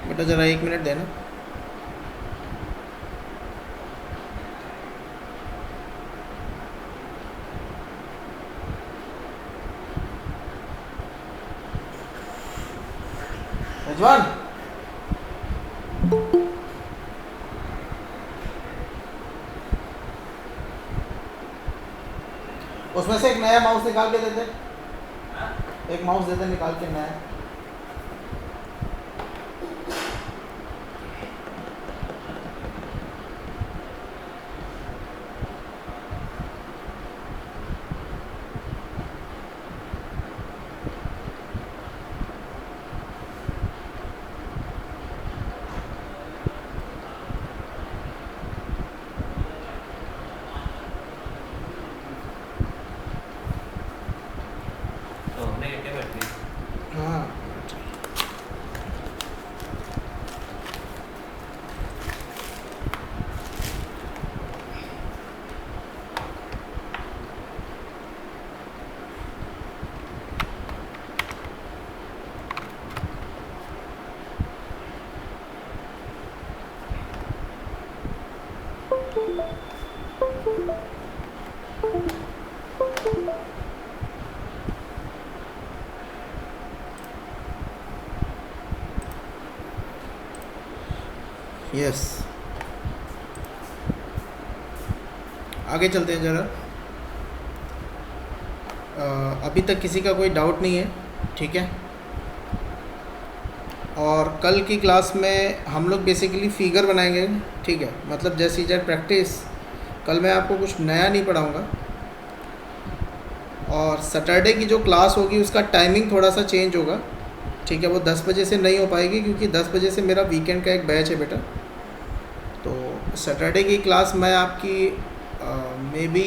बेटा ज़रा 1 मिनट देना। रिजवान उसमें से एक नया माउस निकाल के देते, एक माउस देते निकाल के नया। हाँ यस, आगे चलते हैं ज़रा। अभी तक किसी का कोई डाउट नहीं है, ठीक है। और कल की क्लास में हम लोग बेसिकली फिगर बनाएंगे, ठीक है। मतलब जैसी जैसे प्रैक्टिस, कल मैं आपको कुछ नया नहीं पढ़ाऊँगा। और सैटरडे की जो क्लास होगी उसका टाइमिंग थोड़ा सा चेंज होगा, ठीक है। वो 10 बजे से नहीं हो पाएगी क्योंकि 10 बजे से मेरा वीकेंड का एक बैच है बेटा। तो सैटरडे की क्लास मैं आपकी मे बी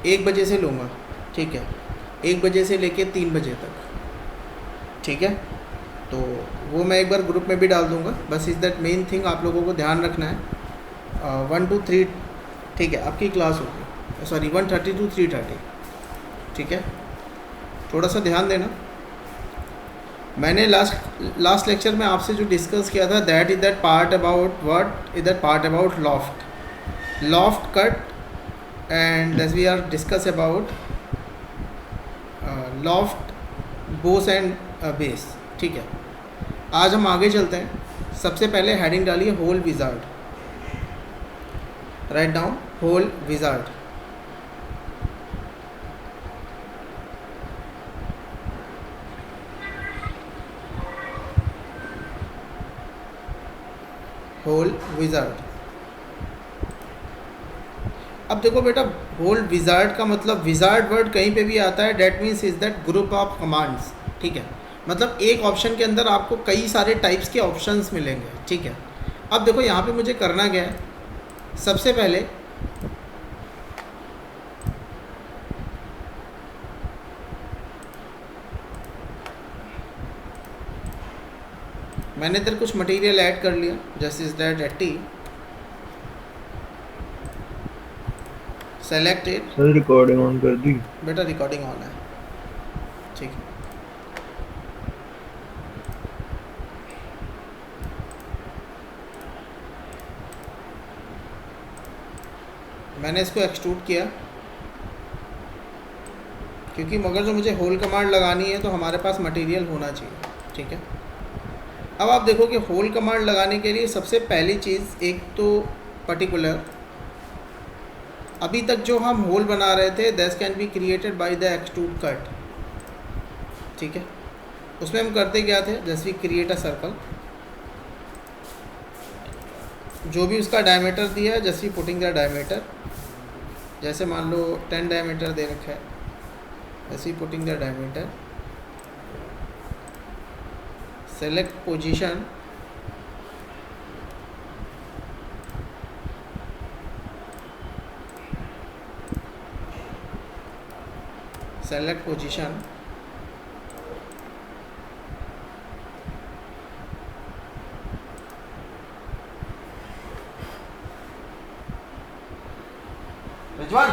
1 बजे से लूँगा, ठीक है। 1 बजे से लेके 3 बजे तक, ठीक है। तो वो मैं एक बार ग्रुप में भी डाल दूँगा। बस इज़ दैट मेन थिंग आप लोगों को ध्यान रखना है। 1 to 3, ठीक है, आपकी क्लास होगी। सॉरी 1:30 to 3:30, ठीक है। थोड़ा सा ध्यान देना। मैंने लास्ट लेक्चर में आपसे जो डिस्कस किया था, that is that part about what is that part about loft cut and that we are discuss about loft boss and base, ठीक है। आज हम आगे चलते हैं। सबसे पहले हेडिंग डालिए hole wizard, write down hole wizard. Hole wizard. अब देखो बेटा, होल विजार्ड का मतलब, विजार्ड वर्ड कहीं पे भी आता है, that means is that group of commands, ठीक है। मतलब एक ऑप्शन के अंदर आपको कई सारे टाइप्स के ऑप्शंस मिलेंगे, ठीक है। अब देखो यहाँ पे मुझे करना क्या है, सबसे पहले मैंने इधर कुछ मटेरियल ऐड कर लिया, just is that eighty selected. Sir recording on कर दी बेटा, रिकॉर्डिंग ऑन है, ठीक है। मैंने इसको एक्सट्रूड किया क्योंकि मगर जो मुझे होल कमांड लगानी है तो हमारे पास मटेरियल होना चाहिए, ठीक है। अब आप देखो कि होल कमांड लगाने के लिए सबसे पहली चीज़ एक तो पर्टिकुलर, अभी तक जो हम होल बना रहे थे that can be created by the extrude cut, ठीक है। उसमें हम करते क्या थे, जैसे क्रिएट अ सर्कल, जो भी उसका डायमीटर दिया है, जैसे पुटिंग द डायमीटर, जैसे मान लो 10 डायमीटर दे रखा है, जैसे putting the diameter, select position, select position, Rizwan,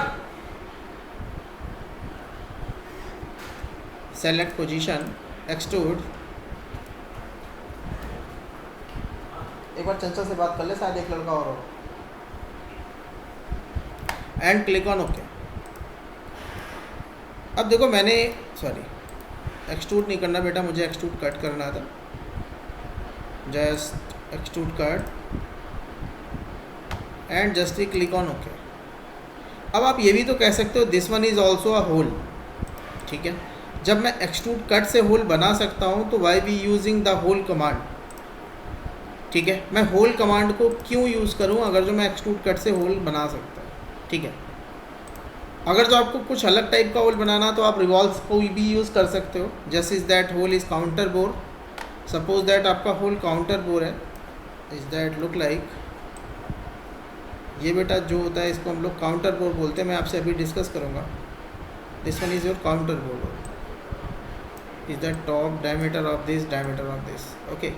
select position, extrude, एक बार चंचल से बात कर ले, शायद एक लड़का और हो, एंड क्लिक ऑन ओके। अब देखो मैंने, सॉरी एक्सट्रूड नहीं करना बेटा, मुझे एक्सट्रूड कट करना था, just extrude cut and just click on okay. अब आप ये भी तो कह सकते हो this one is also a hole, ठीक है। जब मैं एक्सट्रूड कट से होल बना सकता हूँ तो why be using the hole command, ठीक है। मैं होल कमांड को क्यों यूज़ करूँ अगर जो मैं एक्सट्रूड कट से होल बना सकता हूँ, ठीक है। अगर जो आपको कुछ अलग टाइप का होल बनाना तो आप रिवॉल्व को भी यूज़ कर सकते हो, just is that hole is counter bore, suppose that आपका होल काउंटर बोर है, इज़ दैट लुक लाइक, ये बेटा जो होता है इसको हम लोग काउंटर बोर बोलते हैं, मैं आपसे अभी डिस्कस करूँगा। This one is your counter bore, is that top diameter of this, diameter of this, okay,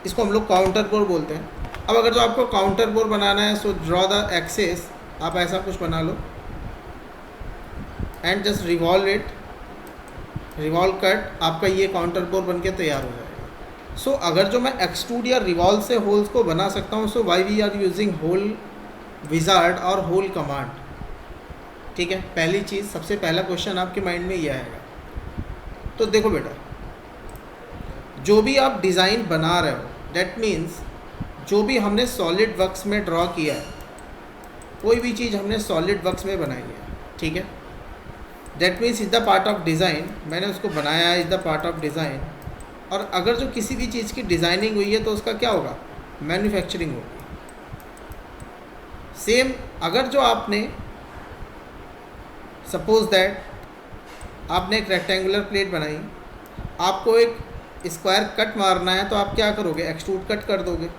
इसको हम लोग काउंटर बोर बोलते हैं। अब अगर जो आपको काउंटर बोर बनाना है सो ड्रॉ द एक्सेस, आप ऐसा कुछ बना लो and just revolve it, revolve cut, आपका ये काउंटर बोर बन के तैयार हो जाएगा। सो अगर जो मैं एक्सट्रूड या रिवॉल्व से होल्स को बना सकता हूँ, so why we are using hole wizard और होल कमांड, ठीक है। पहली चीज़, सबसे पहला क्वेश्चन आपके माइंड में ये आएगा। तो देखो बेटा, जो भी आप डिज़ाइन बना रहे हो दैट मीन्स जो भी हमने सॉलिड वर्क्स में ड्रॉ किया है, कोई भी चीज़ हमने सॉलिड वर्क्स में बनाई है, ठीक है, that means is the part of design, मैंने उसको बनाया है, is the part of design. और अगर जो किसी भी चीज़ की डिज़ाइनिंग हुई है तो उसका क्या होगा, मैन्युफैक्चरिंग होगी। सेम अगर जो आपने सपोज दैट आपने एक रेक्टेंगुलर प्लेट बनाई, आपको एक स्क्वायर कट मारना है तो आप क्या करोगे, एक्सट्रूड कट कर दोगे।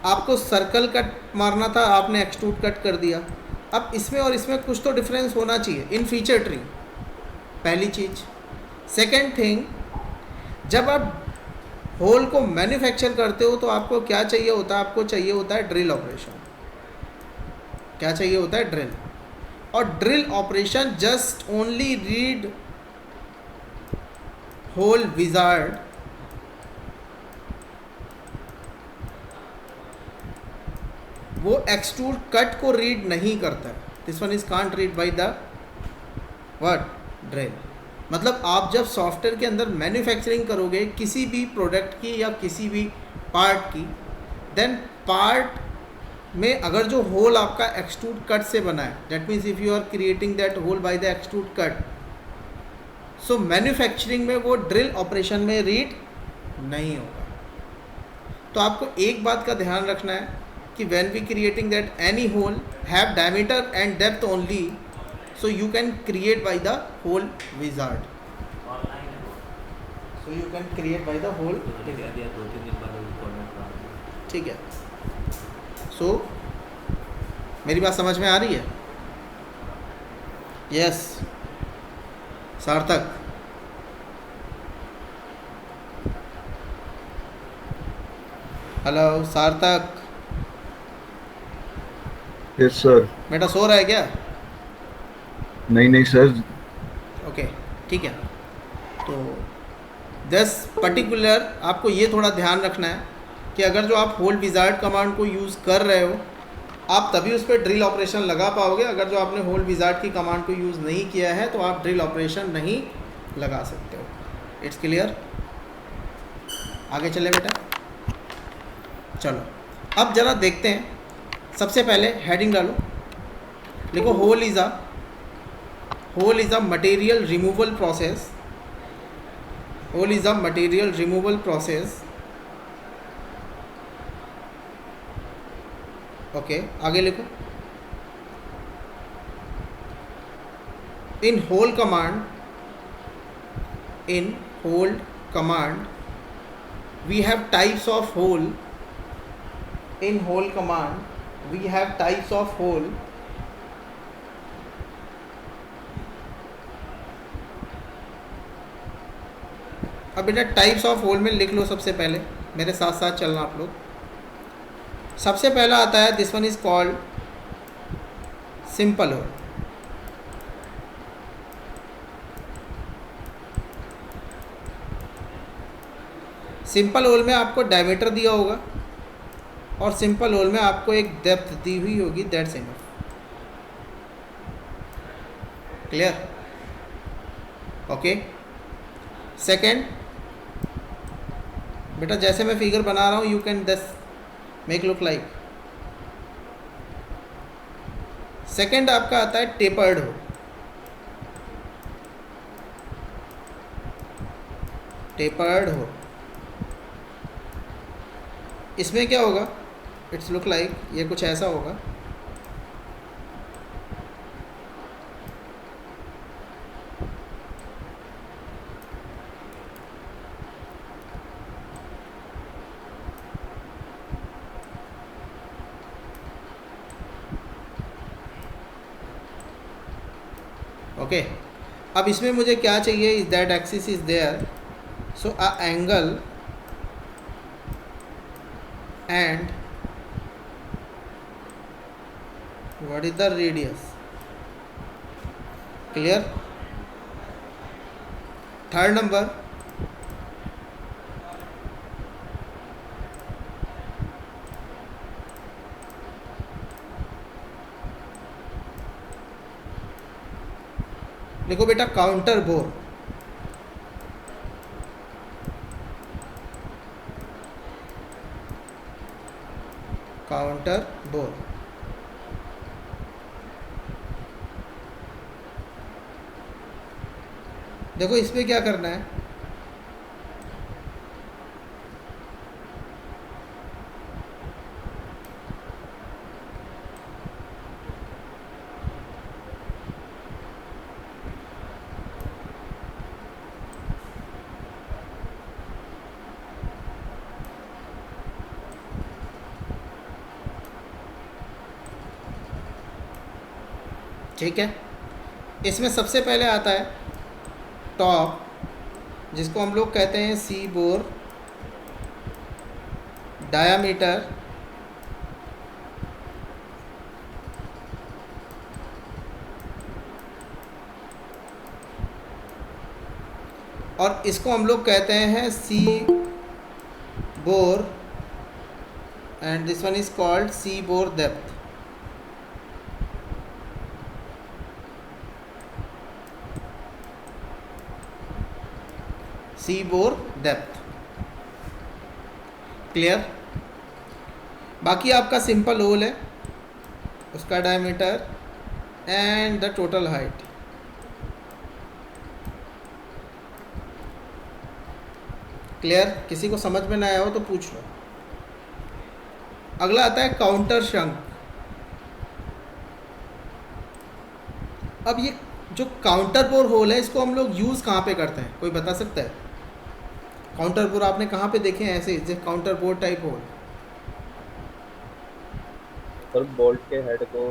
आपको सर्कल कट मारना था, आपने एक्सट्रूड कट कर दिया। अब इसमें और इसमें कुछ तो डिफरेंस होना चाहिए इन फीचर ट्री, पहली चीज़। सेकेंड थिंग, जब आप होल को मैन्युफैक्चर करते हो तो आपको क्या चाहिए होता है, आपको चाहिए होता है ड्रिल ऑपरेशन। क्या चाहिए होता है, ड्रिल। और drill operation just only read hole wizard, वो एक्सट्रूड कट को रीड नहीं करता है। This one is can't read by the what, drill. मतलब आप जब सॉफ्टवेयर के अंदर मैन्युफैक्चरिंग करोगे किसी भी प्रोडक्ट की या किसी भी पार्ट की, देन पार्ट में अगर जो होल आपका एक्सट्रूड कट से बना है, that means if you are creating that hole by the extrude cut, so manufacturing में वो ड्रिल ऑपरेशन में रीड नहीं होगा। तो आपको एक बात का ध्यान रखना है कि when we creating that any hole have diameter and depth only, so you can create by the whole wizard, so you can create by the whole ठीक है। so मेरी बात समझ में आ रही है? यस सार्थक, हेलो सार्थक। Yes sir. बेटा सो रहा है क्या? नहीं सर। ओके ठीक है। तो दस पर्टिकुलर आपको ये थोड़ा ध्यान रखना है कि अगर जो आप होल विजार्ड कमांड को यूज़ कर रहे हो, आप तभी उस पर ड्रिल ऑपरेशन लगा पाओगे। अगर जो आपने होल विजार्ड की कमांड को यूज़ नहीं किया है तो आप ड्रिल ऑपरेशन नहीं लगा सकते हो। It's clear? आगे चले बेटा, चलो अब ज़रा देखते हैं। सबसे पहले हेडिंग डालो, लिखो hole is a material removal process. Hole is a material removal process. Okay, आगे लिखो। In hole command we have types of hole. In whole command we have types of hole. अब बेटा टाइप्स ऑफ होल में लिख लो, सबसे पहले मेरे साथ साथ चलना आप लोग। सबसे पहला आता है, this one is called simple hole. Simple hole में आपको डायमीटर दिया होगा और सिंपल होल में आपको एक डेप्थ दी हुई होगी, that's enough. Clear? Okay. Second बेटा, जैसे मैं फिगर बना रहा हूँ यू कैन दस मेक लुक लाइक। सेकेंड आपका आता है टेपर्ड होल। टेपर्ड होल, इसमें क्या होगा, इट्स लुक लाइक, ये कुछ ऐसा होगा। ओके, अब इसमें मुझे क्या चाहिए, is that axis is there, so a angle and what is the radius? Clear? Third number, देखो बेटा काउंटर बोर। काउंटर बोर, देखो इसमें क्या करना है, ठीक है। इसमें सबसे पहले आता है टॉप, जिसको हम लोग कहते हैं सी बोर, डायामीटर, और इसको हम लोग कहते हैं C bore, and this one is called C bore depth. C bore depth, clear? बाकी आपका सिंपल होल है, उसका diameter and the total height. Clear? किसी को समझ में ना आया हो तो पूछ लो। अगला आता है काउंटर शंक। अब ये जो काउंटर बोर होल है, इसको हम लोग यूज़ कहाँ पे करते हैं, कोई बता सकता है? काउंटर बोर आपने कहाँ पे देखे हैं ऐसे, जैसे counter bore type hole? Sir bolt के हेड को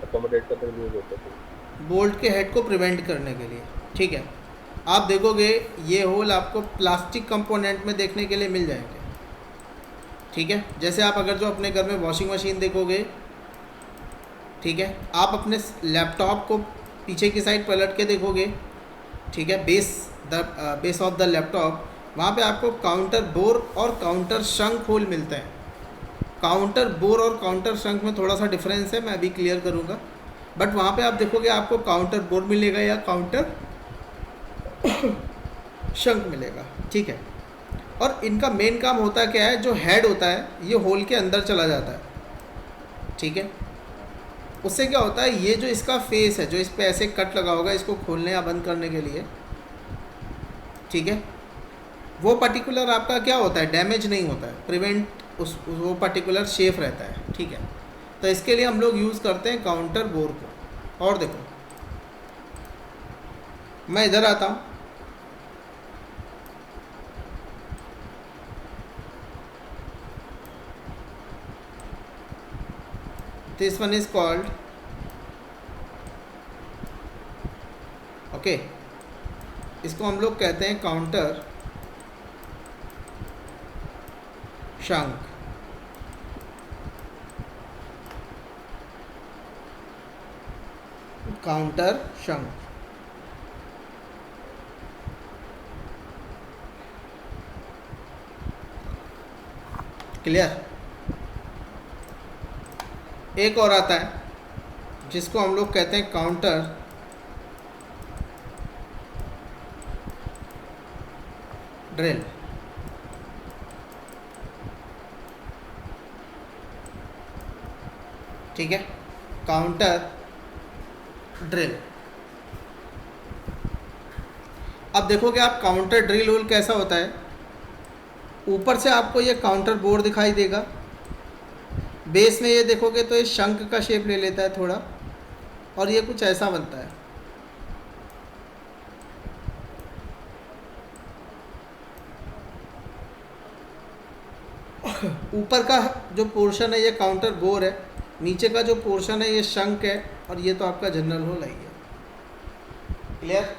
अकोमोडेट करने के लिए यूज होता है। बोल्ट के हेड को प्रिवेंट करने के लिए, ठीक है। आप देखोगे ये होल आपको प्लास्टिक कंपोनेंट में देखने के लिए मिल जाएंगे, ठीक है। जैसे आप अगर जो अपने घर में वॉशिंग मशीन देखोगे, ठीक है, आप अपने लैपटॉप को पीछे की साइड पलट के देखोगे, ठीक है, बेस ऑफ द लैपटॉप, वहाँ पे आपको काउंटर बोर और काउंटर शंक होल मिलते हैं। काउंटर बोर और काउंटर शंक में थोड़ा सा डिफरेंस है, मैं अभी क्लियर करूँगा, बट वहाँ पे आप देखोगे आपको काउंटर बोर मिलेगा या काउंटर शंक मिलेगा, ठीक है। और इनका मेन काम होता क्या है, जो हेड होता है ये होल के अंदर चला जाता है, ठीक है। उससे क्या होता है, ये जो इसका फेस है, जो इस पे ऐसे कट लगा होगा इसको खोलने या बंद करने के लिए, ठीक है, वो पर्टिकुलर आपका क्या होता है, डैमेज नहीं होता है, प्रिवेंट वो पर्टिकुलर शेप रहता है, ठीक है। तो इसके लिए हम लोग यूज़ करते हैं काउंटर बोर को। और देखो मैं इधर आता हूँ, this one is called, okay, इसको हम लोग कहते हैं काउंटर शंक। Counter शंक, clear. एक और आता है जिसको हम लोग कहते हैं काउंटर ड्रिल, ठीक है, काउंटर ड्रिल। अब देखोगे आप काउंटर ड्रिल होल कैसा होता है, ऊपर से आपको ये काउंटर बोर्ड दिखाई देगा, बेस में ये देखोगे तो ये शंख का शेप ले लेता है थोड़ा, और ये कुछ ऐसा बनता है। ऊपर का जो पोर्शन है ये काउंटर बोर है, नीचे का जो पोर्शन है ये शंख है, और ये तो आपका जनरल होल है। क्लियर।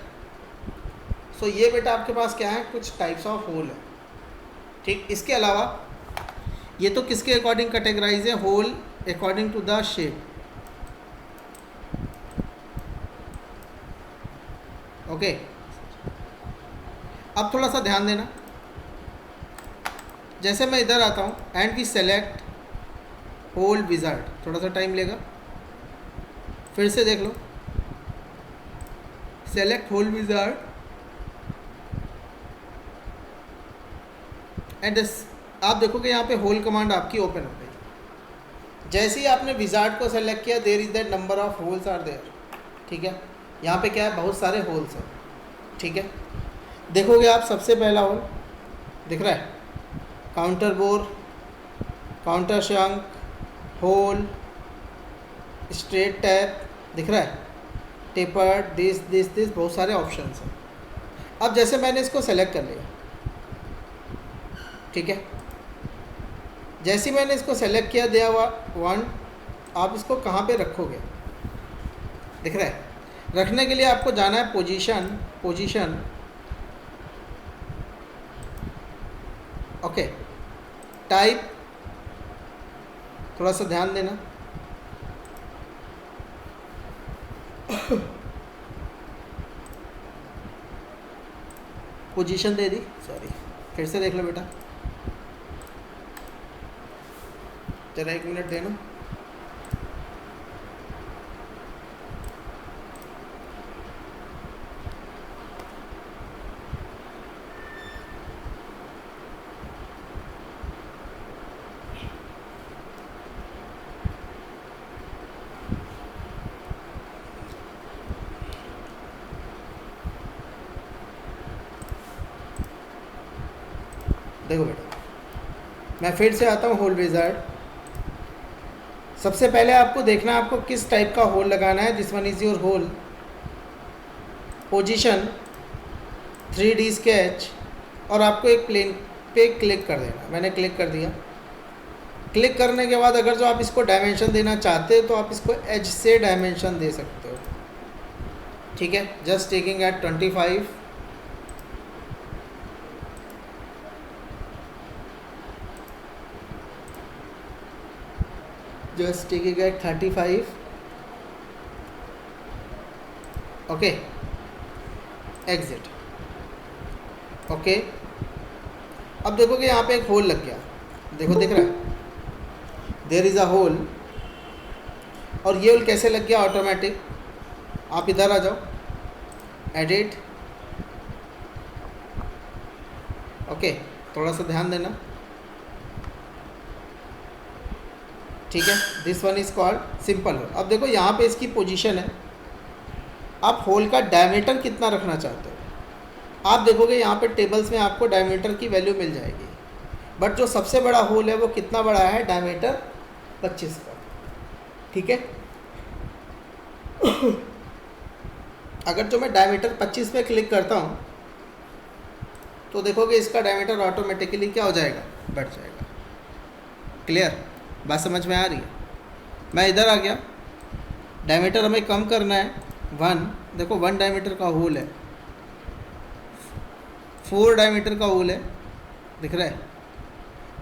सो ये बेटा आपके पास क्या है, कुछ टाइप्स ऑफ होल है, ठीक। इसके अलावा ये तो किसके अकॉर्डिंग कैटेगराइज है, hole according to the shape, okay. अब थोड़ा सा ध्यान देना, जैसे मैं इधर आता हूँ and we select hole wizard, थोड़ा सा टाइम लेगा, फिर से देख लो, सेलेक्ट होल विजार्ड एंड आप देखोगे यहाँ पे होल कमांड आपकी ओपन हो गई। जैसे ही आपने विजार्ड को सेलेक्ट किया, there is that number of holes are there, ठीक है। यहाँ पे क्या है, बहुत सारे होल्स हैं, ठीक है। देखोगे आप सबसे पहला होल दिख रहा है, counter bore, counter शंक, whole, straight tap दिख रहा है, टेपर्ड, दिस बहुत सारे ऑप्शंस हैं। अब जैसे मैंने इसको सेलेक्ट कर लिया, ठीक है, जैसे मैंने इसको सेलेक्ट किया, दिया हुआ वन, आप इसको कहाँ पे रखोगे, दिख रहा है। रखने के लिए आपको जाना है पोजीशन, ओके, टाइप, थोड़ा सा ध्यान देना, पोजीशन दे दी, सॉरी, फिर से देख लो बेटा, जरा 1 मिनट देना। देखो बेटा, मैं फिर से आता हूँ होल विजार्ड। सबसे पहले आपको देखना है आपको किस टाइप का होल लगाना है। This one is your hole. Position, 3D sketch, और आपको एक प्लेन पे क्लिक कर देना। मैंने क्लिक कर दिया। क्लिक करने के बाद अगर जो आप इसको डायमेंशन देना चाहते हो तो आप इसको एज से डायमेंशन दे सकते हो, ठीक है। Just taking at 25, just taking at 35, okay, exit, okay। अब देखोगे यहाँ पे एक होल लग गया, देखो दिख रहा है, देयर इज़ अ होल। और ये होल कैसे लग गया, ऑटोमेटिक। आप इधर आ जाओ, एडिट, ओके, थोड़ा सा ध्यान देना, ठीक है। This one is called simple hole. अब देखो यहाँ पे इसकी पोजीशन है, आप होल का डायमीटर कितना रखना चाहते हो। आप देखोगे यहाँ पे टेबल्स में आपको डायमीटर की वैल्यू मिल जाएगी, बट जो सबसे बड़ा होल है वो कितना बड़ा है, डायमीटर 25 का, ठीक है। अगर जो मैं डायमीटर 25 पे क्लिक करता हूँ तो देखोगे इसका डायमीटर ऑटोमेटिकली क्या हो जाएगा, बढ़ जाएगा। क्लियर, बात समझ में आ रही है। मैं इधर आ गया, डायमीटर हमें कम करना है 1, देखो 1 डायमीटर का होल है, 4 डायमीटर का होल है, दिख रहा है।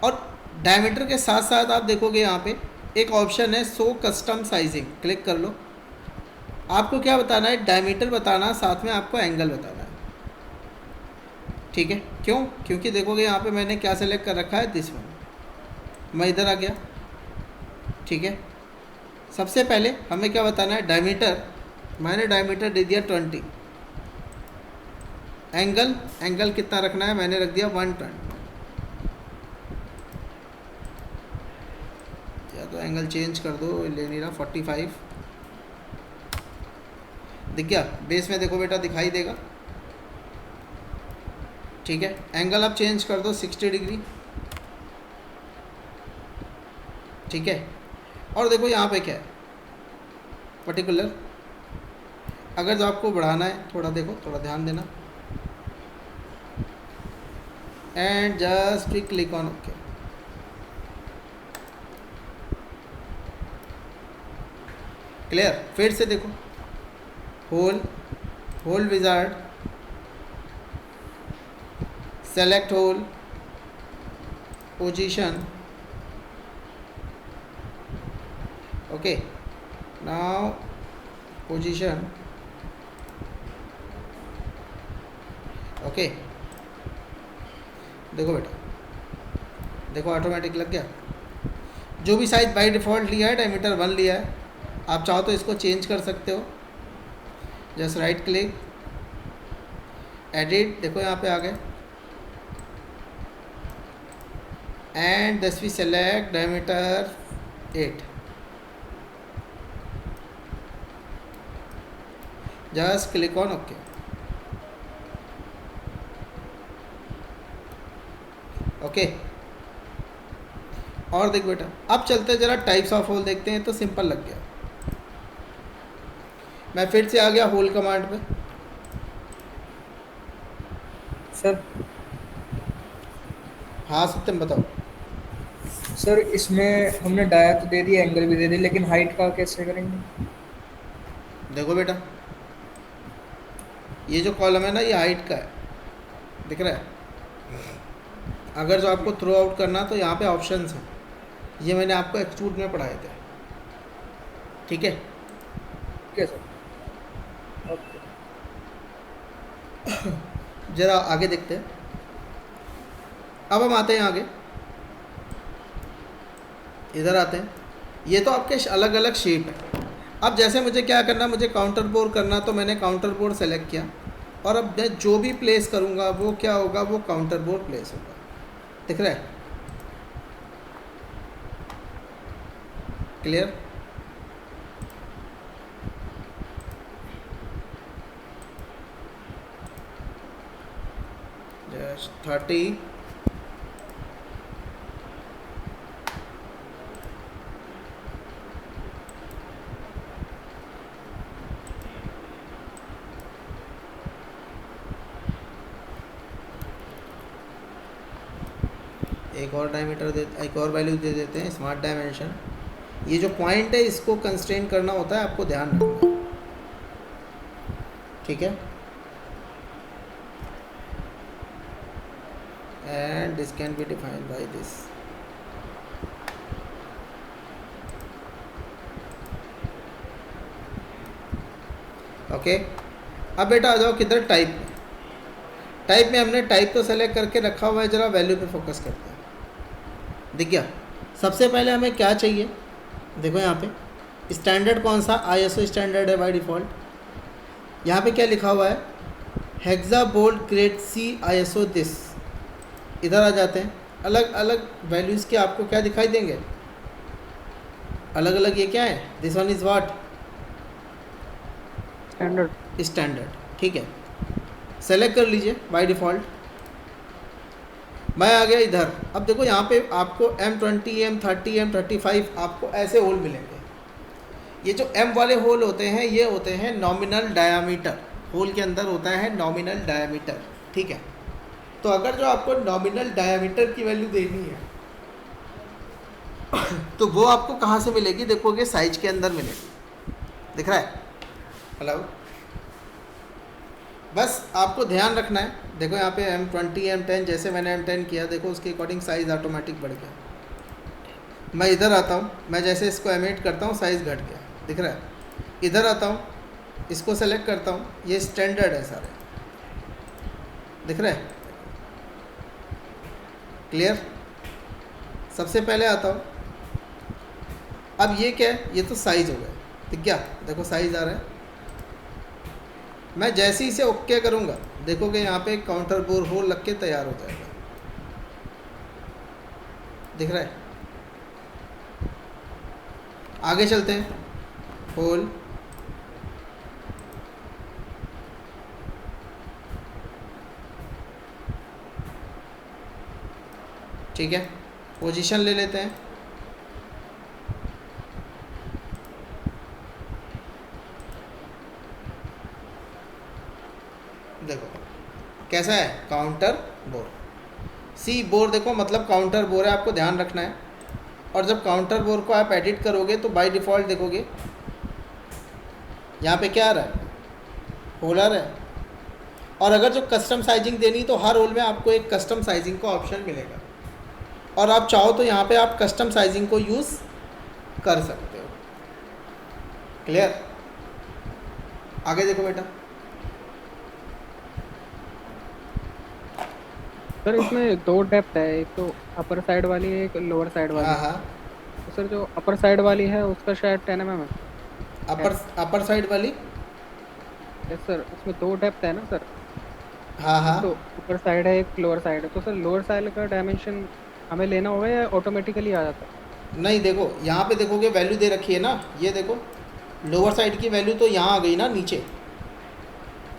और डायमीटर के साथ साथ आप देखोगे यहाँ पे एक ऑप्शन है शो कस्टम साइजिंग, क्लिक कर लो। आपको क्या बताना है, डायमीटर बताना, साथ में आपको एंगल बताना है, ठीक है। क्यों, क्योंकि देखोगे यहाँ पे मैंने क्या सेलेक्ट कर रखा है, दिस वन। मैं इधर आ गया, ठीक है। सबसे पहले हमें क्या बताना है, डायमीटर, मैंने डायमीटर दे दिया 20। एंगल, एंगल कितना रखना है, मैंने रख दिया 120। या तो एंगल चेंज कर दो, ले नहीं रहा, 45 दिख गया। बेस में देखो बेटा दिखाई देगा, ठीक है। एंगल आप चेंज कर दो 60 डिग्री, ठीक है। और देखो यहाँ पे क्या है, पर्टिकुलर, अगर जो आपको बढ़ाना है, थोड़ा देखो, थोड़ा ध्यान देना, and just click on okay. Clear, फिर से देखो, hole, hole wizard, select hole, position, okay, now position, okay. देखो बेटा, देखो ऑटोमेटिक लग गया। जो भी साइज बाय डिफ़ॉल्ट लिया है, डायमीटर 1 लिया है, आप चाहो तो इसको चेंज कर सकते हो, जस्ट राइट क्लिक, एडिट, देखो यहाँ पे आ गए, and this we select diameter 8, just click on okay. Okay, और देख बेटा, अब चलते जरा टाइप्स ऑफ होल देखते हैं, तो सिंपल लग गया। मैं फिर से आ गया होल कमांड पे। सर हाँ सत्यम बताओ। सर इसमें हमने डाया तो दे दी, एंगल भी दे दी, लेकिन हाइट का कैसे करेंगे। देखो बेटा, ये जो कॉलम है ना, ये हाइट का है, दिख रहा है। अगर जो आपको थ्रो आउट करना तो यहाँ पे ऑप्शंस हैं, ये मैंने आपको एक्सट्रूड में पढ़ाए थे, ठीक है। ठीक है सर, ओके। जरा आगे देखते हैं। अब हम आते हैं आगे, इधर आते हैं। ये तो आपके अलग अलग शेप है। अब जैसे मुझे क्या करना, मुझे काउंटर बोर करना, तो मैंने काउंटर बोर सेलेक्ट किया, और अब मैं जो भी प्लेस करूँगा वो क्या होगा, वो काउंटर बोर प्लेस होगा, दिख रहा है। क्लियर, जस्ट 30, एक और डायमीटर दे, एक और वैल्यू दे देते हैं, स्मार्ट डायमेंशन। ये जो पॉइंट है इसको कंस्ट्रेन करना होता है, आपको ध्यान रखना है, ठीक है। And this can be defined by this, okay. अब बेटा आ जाओ किधर, टाइप में। टाइप में हमने टाइप तो सेलेक्ट करके रखा हुआ है, जरा वैल्यू पे फोकस करते हैं। दिख गया। सबसे पहले हमें क्या चाहिए, देखो यहाँ पे स्टैंडर्ड कौन सा, ISO स्टैंडर्ड है बाय डिफ़ॉल्ट। यहाँ पे क्या लिखा हुआ है, hexa bolt grade C ISO this, इधर आ जाते हैं, अलग अलग वैल्यूज़ के आपको क्या दिखाई देंगे, अलग अलग ये क्या है, this one is what, standard. Standard. ठीक है, सेलेक्ट कर लीजिए बाय डिफ़ॉल्ट। मैं आ गया इधर। अब देखो यहाँ पे आपको M20, M30, M35 आपको ऐसे होल मिलेंगे। ये जो M वाले होल होते हैं ये होते हैं नॉमिनल डायामीटर, होल के अंदर होता है नॉमिनल डायामीटर। ठीक है, तो अगर जो आपको नॉमिनल डायामीटर की वैल्यू देनी है तो वो आपको कहाँ से मिलेगी, देखोगे साइज के अंदर मिलेगी, दिख रहा है, हेलो। बस आपको ध्यान रखना है, देखो यहाँ पे M20, M10, जैसे मैंने M10 किया, देखो उसके अकॉर्डिंग साइज़ ऑटोमेटिक बढ़ गया। मैं इधर आता हूँ, मैं जैसे इसको एमिट करता हूँ साइज़ घट गया, दिख रहा है। इधर आता हूँ, इसको सेलेक्ट करता हूँ, ये स्टैंडर्ड है सारे, दिख रहा है, क्लियर। सबसे पहले आता हूँ, अब ये क्या है, ये तो साइज़ हो गया, ठीक क्या, देखो साइज़ आ रहा है। मैं जैसे ही इसे ओके करूँगा, देखोगे यहाँ पे काउंटर बोर होल लग के तैयार हो जाएगा, दिख रहा है। आगे चलते हैं, होल, ठीक है, पोजीशन ले लेते हैं। देखो कैसा है, काउंटर बोर, सी बोर, देखो मतलब काउंटर बोर है, आपको ध्यान रखना है। और जब काउंटर बोर को आप एडिट करोगे तो बाय डिफ़ॉल्ट देखोगे यहाँ पे क्या आ रहा है, होल आ रहा है। और अगर जो कस्टम साइजिंग देनी तो हर होल में आपको एक कस्टम साइजिंग का ऑप्शन मिलेगा, और आप चाहो तो यहाँ पे आप कस्टम साइजिंग को यूज़ कर सकते हो, क्लियर। आगे देखो बेटा, सर इसमें दो डेप्थ है, एक तो अपर साइड वाली है, एक लोअर साइड वाली हाँ है। हाँ, तो सर जो अपर साइड वाली है उसका शायद 10 mm है। अपर साइड वाली, यस सर, उसमें दो डेप्थ है ना सर, हाँ हाँ, तो ऊपर साइड है एक लोअर साइड है। तो सर लोअर साइड का डायमेंशन हमें लेना होगा या ऑटोमेटिकली आ जाता है? नहीं देखो यहाँ पे देखोगे वैल्यू दे रखी है ना, ये देखो लोअर साइड की वैल्यू तो यहाँ आ गई ना नीचे।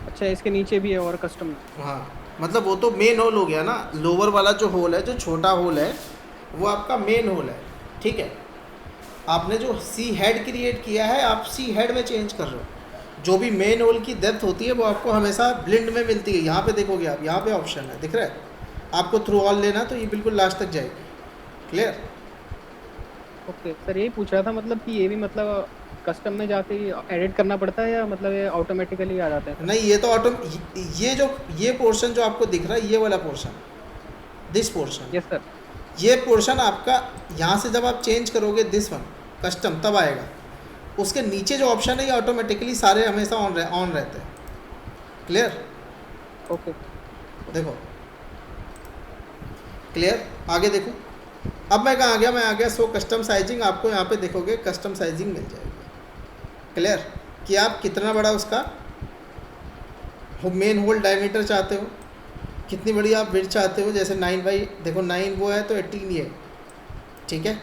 अच्छा, इसके नीचे भी है और कस्टम। हाँ, मतलब वो तो मेन होल हो गया ना, लोअर वाला जो होल है, जो छोटा होल है वो आपका मेन होल है, ठीक है। आपने जो सी हेड क्रिएट किया है आप सी हेड में चेंज कर रहे हो। जो भी मेन होल की डेप्थ होती है वो आपको हमेशा ब्लिंड में मिलती है। यहाँ पे देखोगे आप, यहाँ पे ऑप्शन है, दिख रहा है आपको थ्रू ऑल लेना तो ये बिल्कुल लास्ट तक जाएगी, क्लियर। ओके सर, यही पूछ रहा था, मतलब कि ये भी मतलब कस्टम में जाके एडिट करना पड़ता है या मतलब ये ऑटोमेटिकली आ जाता है? नहीं, ये तो ये पोर्शन जो आपको दिख रहा है, ये वाला portion, this portion, yes sir. ये पोर्शन आपका यहाँ से जब आप चेंज करोगे दिस वन कस्टम तब आएगा। उसके नीचे जो ऑप्शन है ये ऑटोमेटिकली सारे हमेशा ऑन रहते हैं, क्लियर। ओके देखो क्लियर, आगे देखो। अब मैं कहाँ आ गया, मैं आ गया सो कस्टम साइजिंग। आपको यहाँ पे देखोगे कस्टम साइजिंग मिल जाएगी, क्लियर, कि आप कितना बड़ा उसका मेन होल डायमीटर चाहते हो, कितनी बड़ी आप विड्थ चाहते हो। जैसे 9 बाई, देखो 9 वो है तो 18 ये, ठीक है।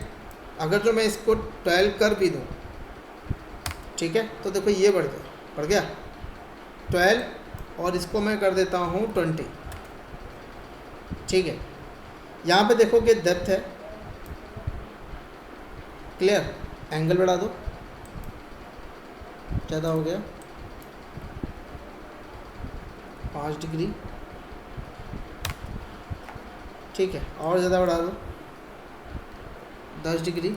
अगर जो मैं इसको 12 कर भी दूँ, ठीक है, तो देखो ये बढ़ गया 12, और इसको मैं कर देता हूँ 20, ठीक है। यहाँ पे देखोगे डेप्थ है, क्लियर। एंगल बढ़ा दो, ज़्यादा हो गया 5 डिग्री, ठीक है, और ज़्यादा बढ़ा दो 10 डिग्री।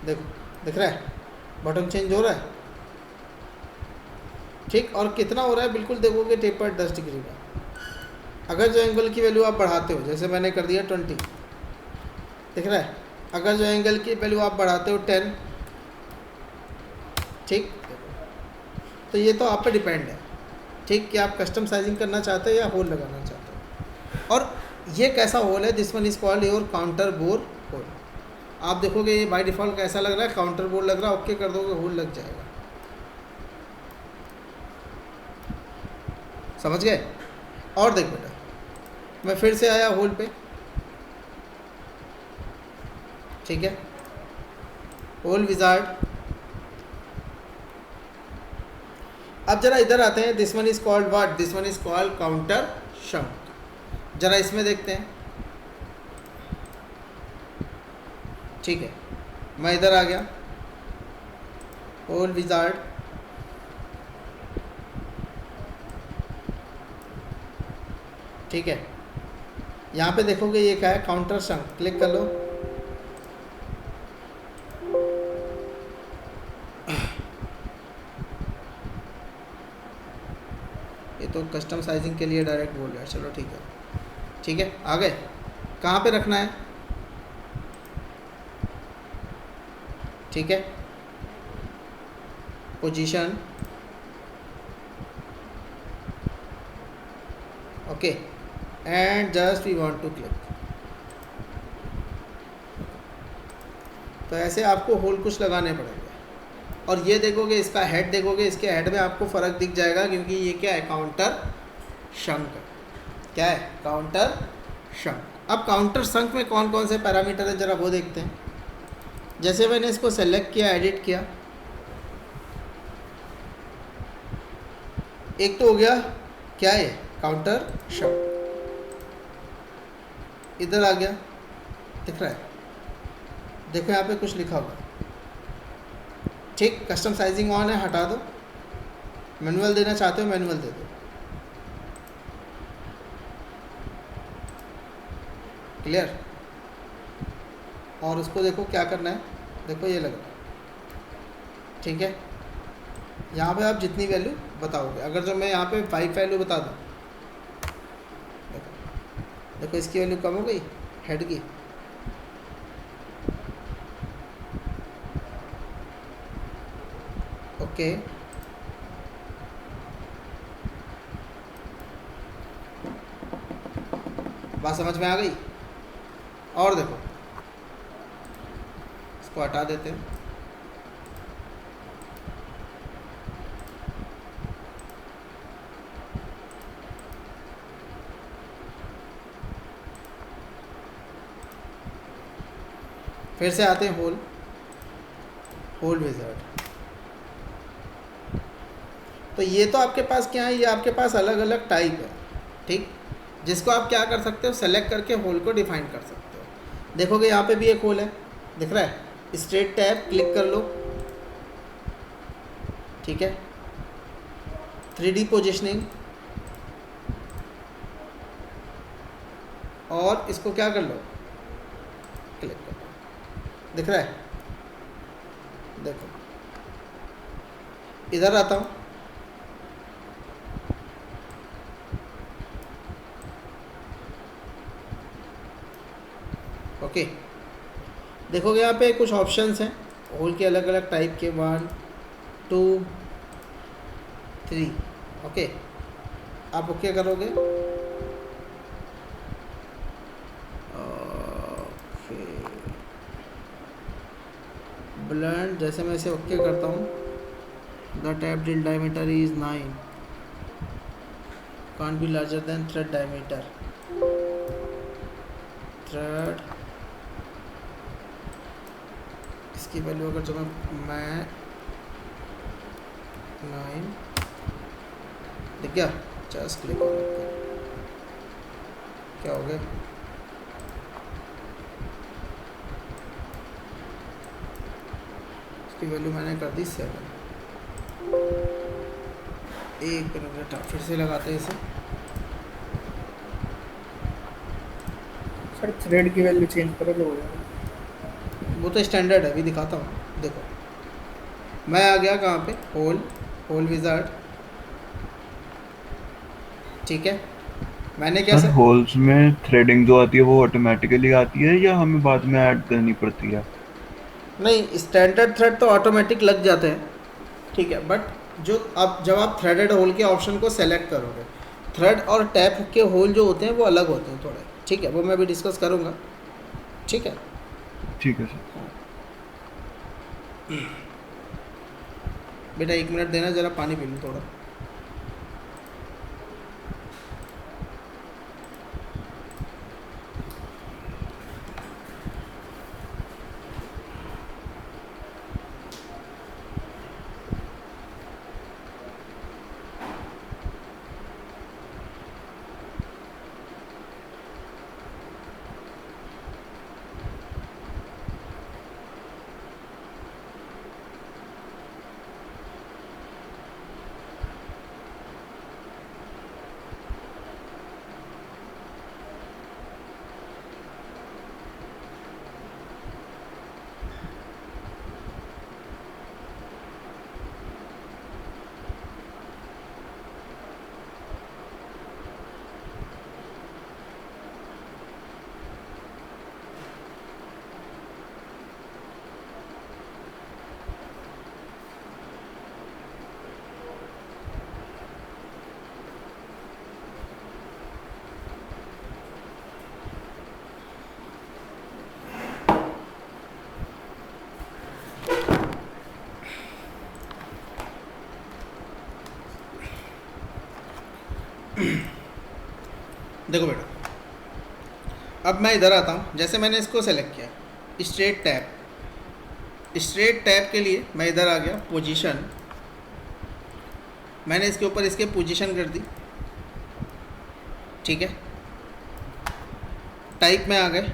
देखो दिख रहा है बटन चेंज हो रहा है, ठीक। और कितना हो रहा है बिल्कुल देखोगे टेपर 10 डिग्री का। अगर जो एंगल की वैल्यू आप बढ़ाते हो, जैसे मैंने कर दिया 20, दिख रहा है। अगर जो एंगल की वैल्यू आप बढ़ाते हो 10, ठीक। तो ये तो आप पे डिपेंड है, ठीक, कि आप कस्टम साइजिंग करना चाहते हो या होल लगाना चाहते हो। और ये कैसा होल है, this one is called your counter bore hole. आप देखोगे ये बाय डिफ़ॉल्ट कैसा लग रहा है, काउंटर बोर लग रहा है। ओके कर दोगे होल लग जाएगा, समझ गए। और देख बेटा, मैं फिर से आया होल पे, ठीक है, होल विजार्ड। अब जरा इधर आते हैं, this one is called what, this one is called countersunk. जरा इसमें देखते हैं, ठीक है, मैं इधर आ गया, होल विजार्ड, ठीक है, यहाँ पे देखोगे ये क्या है, काउंटर शंक, क्लिक कर लो। ये तो कस्टम साइजिंग के लिए डायरेक्ट बोल रहा है, चलो ठीक है, ठीक है, आ गए। कहाँ पे रखना है, ठीक है, position, okay, and just we want to click. तो ऐसे आपको होल कुछ लगाने पड़ेंगे। और ये देखोगे, इसका हेड देखोगे, इसके हेड में आपको फ़र्क दिख जाएगा, क्योंकि ये क्या है, काउंटर शंक। क्या है, काउंटर शंक। अब काउंटर शंक में कौन कौन से पैरामीटर है, ज़रा वो देखते हैं। जैसे मैंने इसको सेलेक्ट किया, एडिट किया, एक तो हो गया क्या है, काउंटर शंक, इधर आ गया, दिख रहा है, देखो यहाँ पे कुछ लिखा होगा, ठीक, कस्टम साइजिंग ऑन है, हटा दो। मैनुअल देना चाहते हो, मैनुअल दे दो, क्लियर। और उसको देखो क्या करना है, देखो ये लग रहा है, ठीक है, यहाँ पे आप जितनी वैल्यू बताओगे। अगर जो मैं यहाँ पे 5 वैल्यू बता दूँ, देखो देखो इसकी वैल्यू कम हो गई, हेड की, ओके, बात समझ में आ गई। और देखो, इसको हटा देते हैं, फिर से आते हैं होल, होल विजार्ड। तो ये तो आपके पास क्या है, ये आपके पास अलग अलग टाइप है, ठीक, जिसको आप क्या कर सकते हो, सेलेक्ट करके होल को डिफाइन कर सकते हो। देखोगे यहाँ पे भी एक होल है, दिख रहा है, स्ट्रेट टैब क्लिक कर लो, ठीक है, 3D पोजिशनिंग, और इसको क्या कर लो, क्लिक कर लो, दिख रहा है, देखो इधर आता हूँ, ओके, देखोगे यहाँ पे कुछ ऑप्शंस हैं होल के, अलग अलग टाइप के, 1 2 3, ओके, आप ओके करोगे, ब्लेंड, जैसे मैं इसे ओके करता हूँ, the tap drill diameter is 9, can't be larger than thread diameter, thread, इसकी वैल्यू अगर जो मैं 9, दिख गया, जस्ट क्लिक ऑन ओके, क्या हो गया, इसकी वैल्यू मैंने कर दी 7। एक मिनट, फिर से लगाते हैं इसे, सर थ्रेड की वैल्यू चेंज करो तो हो जाएगा। वो तो स्टैंडर्ड है, अभी दिखाता हूँ। देखो मैं आ गया कहाँ पे, होल, होल विजार्ड, ठीक है, मैंने क्या सर होल्स में थ्रेडिंग जो आती है वो ऑटोमेटिकली आती है या हमें बाद में ऐड करनी पड़ती है? नहीं, स्टैंडर्ड थ्रेड तो ऑटोमेटिक लग जाते हैं, ठीक है, बट जो अब जब आप थ्रेडेड होल के ऑप्शन को सेलेक्ट करोगे, थ्रेड और टैप के होल जो होते हैं वो अलग होते हैं थोड़े, ठीक है, वो मैं भी डिस्कस करूँगा, ठीक है, ठीक है सर। बेटा 1 मिनट देना, ज़रा पानी पी लूँ थोड़ा। देखो बेटा, अब मैं इधर आता हूँ। जैसे मैंने इसको सेलेक्ट किया स्ट्रेट टैप, स्ट्रेट टैप के लिए मैं इधर आ गया पोजीशन, मैंने इसके ऊपर इसके पोजीशन कर दी, ठीक है। टाइप में आ गए,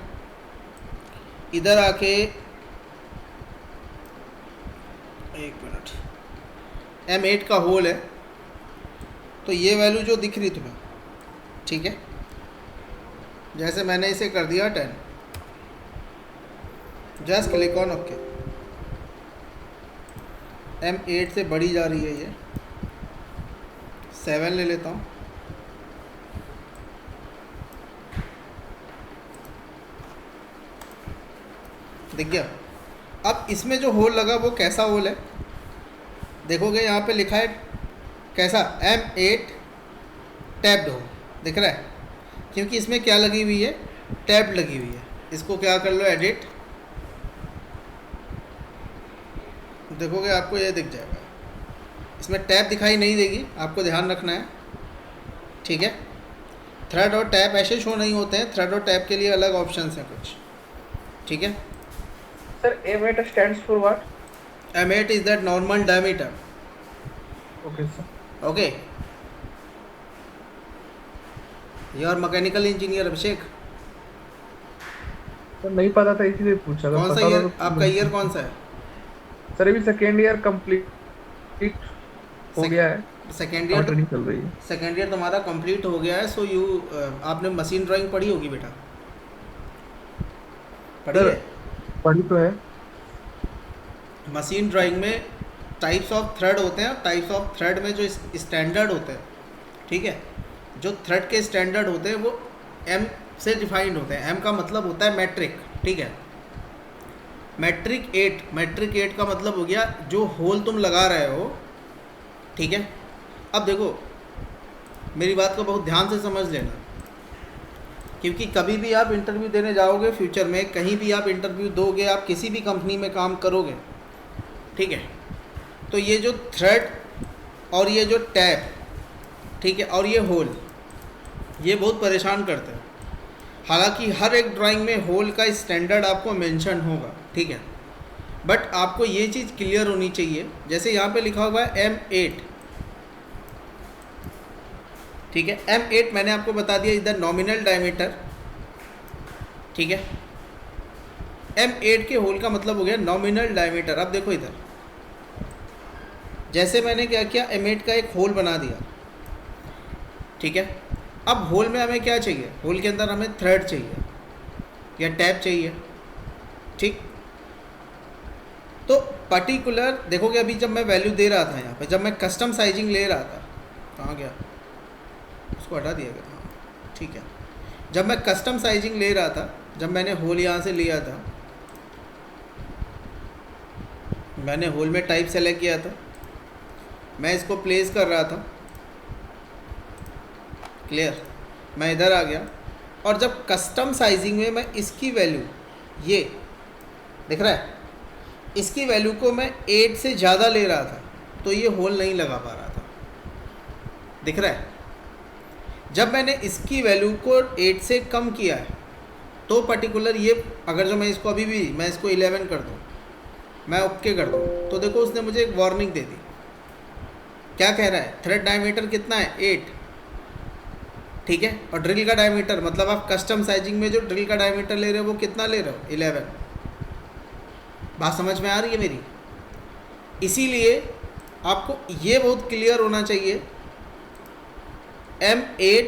इधर आके एक मिनट, M8 का होल है तो ये वैल्यू जो दिख रही तुम्हें, ठीक है, जैसे मैंने इसे कर दिया 10, just click on okay. M8 से बड़ी जा रही है ये, 7 ले लेता हूँ। दिख गया। अब इसमें जो होल लगा वो कैसा होल है, देखोगे यहाँ पे लिखा है कैसा, M8 टैब्ड होल, दिख रहा है, क्योंकि इसमें क्या लगी हुई है, टैब लगी हुई है। इसको क्या कर लो, एडिट, देखोगे आपको ये दिख जाएगा। इसमें टैब दिखाई नहीं देगी, आपको ध्यान रखना है, ठीक है। थ्रेड और टैब ऐसे शो नहीं होते हैं, थ्रेड और टैब के लिए अलग ऑप्शंस हैं कुछ, ठीक है। Sir, M8 stands for what? M8 is that normal diameter, Okay, sir. okay. You are mechanical engineer Abhishek, sir नहीं पता था इसीलिए पूछा था। कौन सा पता ईयर, था तो आपका ईयर कौन सा है? सर अभी सेकेंड ईयर कंप्लीट हो गया है, सेकेंड और ईयर, ट्रेनिंग चल रही है। सेकेंड ईयर तुम्हारा कंप्लीट हो गया है। सो यू आपने मशीन ड्राइंग पढ़ी होगी बेटा, पढ़ी सर, है? पढ़ी तो है। मशीन ड्राइंग में टाइप्स ऑफ थ्रेड होते हैं, टाइप्स ऑफ थ्रेड में जो स्टैंडर्ड होते हैं, ठीक है, जो थ्रेड के स्टैंडर्ड होते हैं वो M से डिफाइंड होते हैं। M का मतलब होता है मैट्रिक, ठीक है। मैट्रिक 8 का मतलब हो गया जो होल तुम लगा रहे हो, ठीक है। अब देखो मेरी बात को बहुत ध्यान से समझ लेना, क्योंकि कभी भी आप इंटरव्यू देने जाओगे फ्यूचर में, कहीं भी आप इंटरव्यू दोगे, आप किसी भी कंपनी में काम करोगे, ठीक है, तो ये जो थ्रेड और ये जो टैब, ठीक है, और ये होल, ये बहुत परेशान करते हैं। हालांकि हर एक ड्राइंग में होल का स्टैंडर्ड आपको मेंशन होगा, ठीक है, बट आपको ये चीज़ क्लियर होनी चाहिए। जैसे यहाँ पे लिखा हुआ है M8, ठीक है, M8 मैंने आपको बता दिया इधर नॉमिनल डायमीटर, ठीक है। M8 के होल का मतलब हो गया नॉमिनल डायमीटर। अब देखो इधर, जैसे मैंने क्या किया, M8 का एक होल बना दिया, ठीक है। अब होल में हमें क्या चाहिए, होल के अंदर हमें थ्रेड चाहिए या टैब चाहिए, ठीक। तो पर्टिकुलर देखोगे, अभी जब मैं वैल्यू दे रहा था यहाँ पे, जब मैं कस्टम साइजिंग ले रहा था, कहाँ गया, उसको हटा दिया गया, हाँ ठीक है। जब मैं कस्टम साइजिंग ले रहा था, जब मैंने होल यहाँ से लिया था, मैंने होल में टाइप सेलेक्ट किया था, मैं इसको प्लेस कर रहा था, क्लियर, मैं इधर आ गया, और जब कस्टम साइजिंग में मैं इसकी वैल्यू, ये दिख रहा है, इसकी वैल्यू को मैं 8 से ज़्यादा ले रहा था, तो ये होल नहीं लगा पा रहा था, दिख रहा है। जब मैंने इसकी वैल्यू को 8 से कम किया है, तो पर्टिकुलर ये, अगर जो मैं इसको अभी भी मैं इसको 11 कर दूँ, मैं ओके कर दूँ, तो देखो उसने मुझे एक वार्निंग दे दी। क्या कह रहा है, थ्रेड डायमीटर कितना है, 8, ठीक है, और ड्रिल का डायमीटर, मतलब आप कस्टम साइजिंग में जो ड्रिल का डायमीटर ले रहे हो वो कितना ले रहे हो, 11। बात समझ में आ रही है मेरी? इसीलिए आपको ये बहुत क्लियर होना चाहिए, M8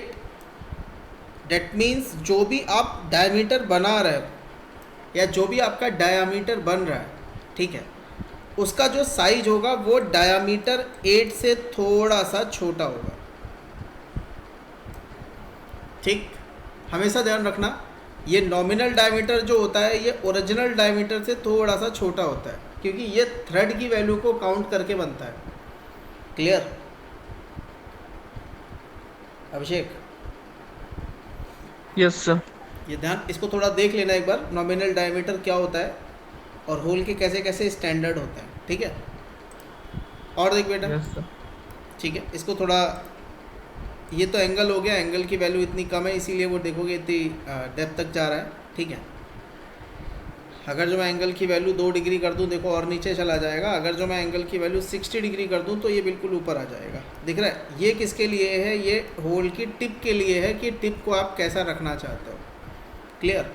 डेट मीन्स जो भी आप डायमीटर बना रहे हो या जो भी आपका डायामीटर बन रहा है, ठीक है, उसका जो साइज होगा वो डायामीटर 8 से थोड़ा सा छोटा होगा, ठीक। हमेशा ध्यान रखना, ये नॉमिनल डायमीटर जो होता है ये ओरिजिनल डायमीटर से थोड़ा सा छोटा होता है, क्योंकि ये थ्रेड की वैल्यू को काउंट करके बनता है, क्लियर अभिषेक? Yes sir. ये ध्यान, इसको थोड़ा देख लेना एक बार, नॉमिनल डायमीटर क्या होता है और होल के कैसे कैसे स्टैंडर्ड होते हैं, ठीक है। और देख बेटा, यस सर। ठीक है, इसको थोड़ा ये तो एंगल हो गया, एंगल की वैल्यू इतनी कम है इसीलिए वो देखोगे इतनी डेप्थ तक जा रहा है, ठीक है। अगर जो मैं एंगल की वैल्यू 2 डिग्री कर दूं, देखो और नीचे चला जाएगा। अगर जो मैं एंगल की वैल्यू 60 डिग्री कर दूं तो ये बिल्कुल ऊपर आ जाएगा। दिख रहा है? ये किसके लिए है? ये होल की टिप के लिए है कि टिप को आप कैसा रखना चाहते हो। क्लियर?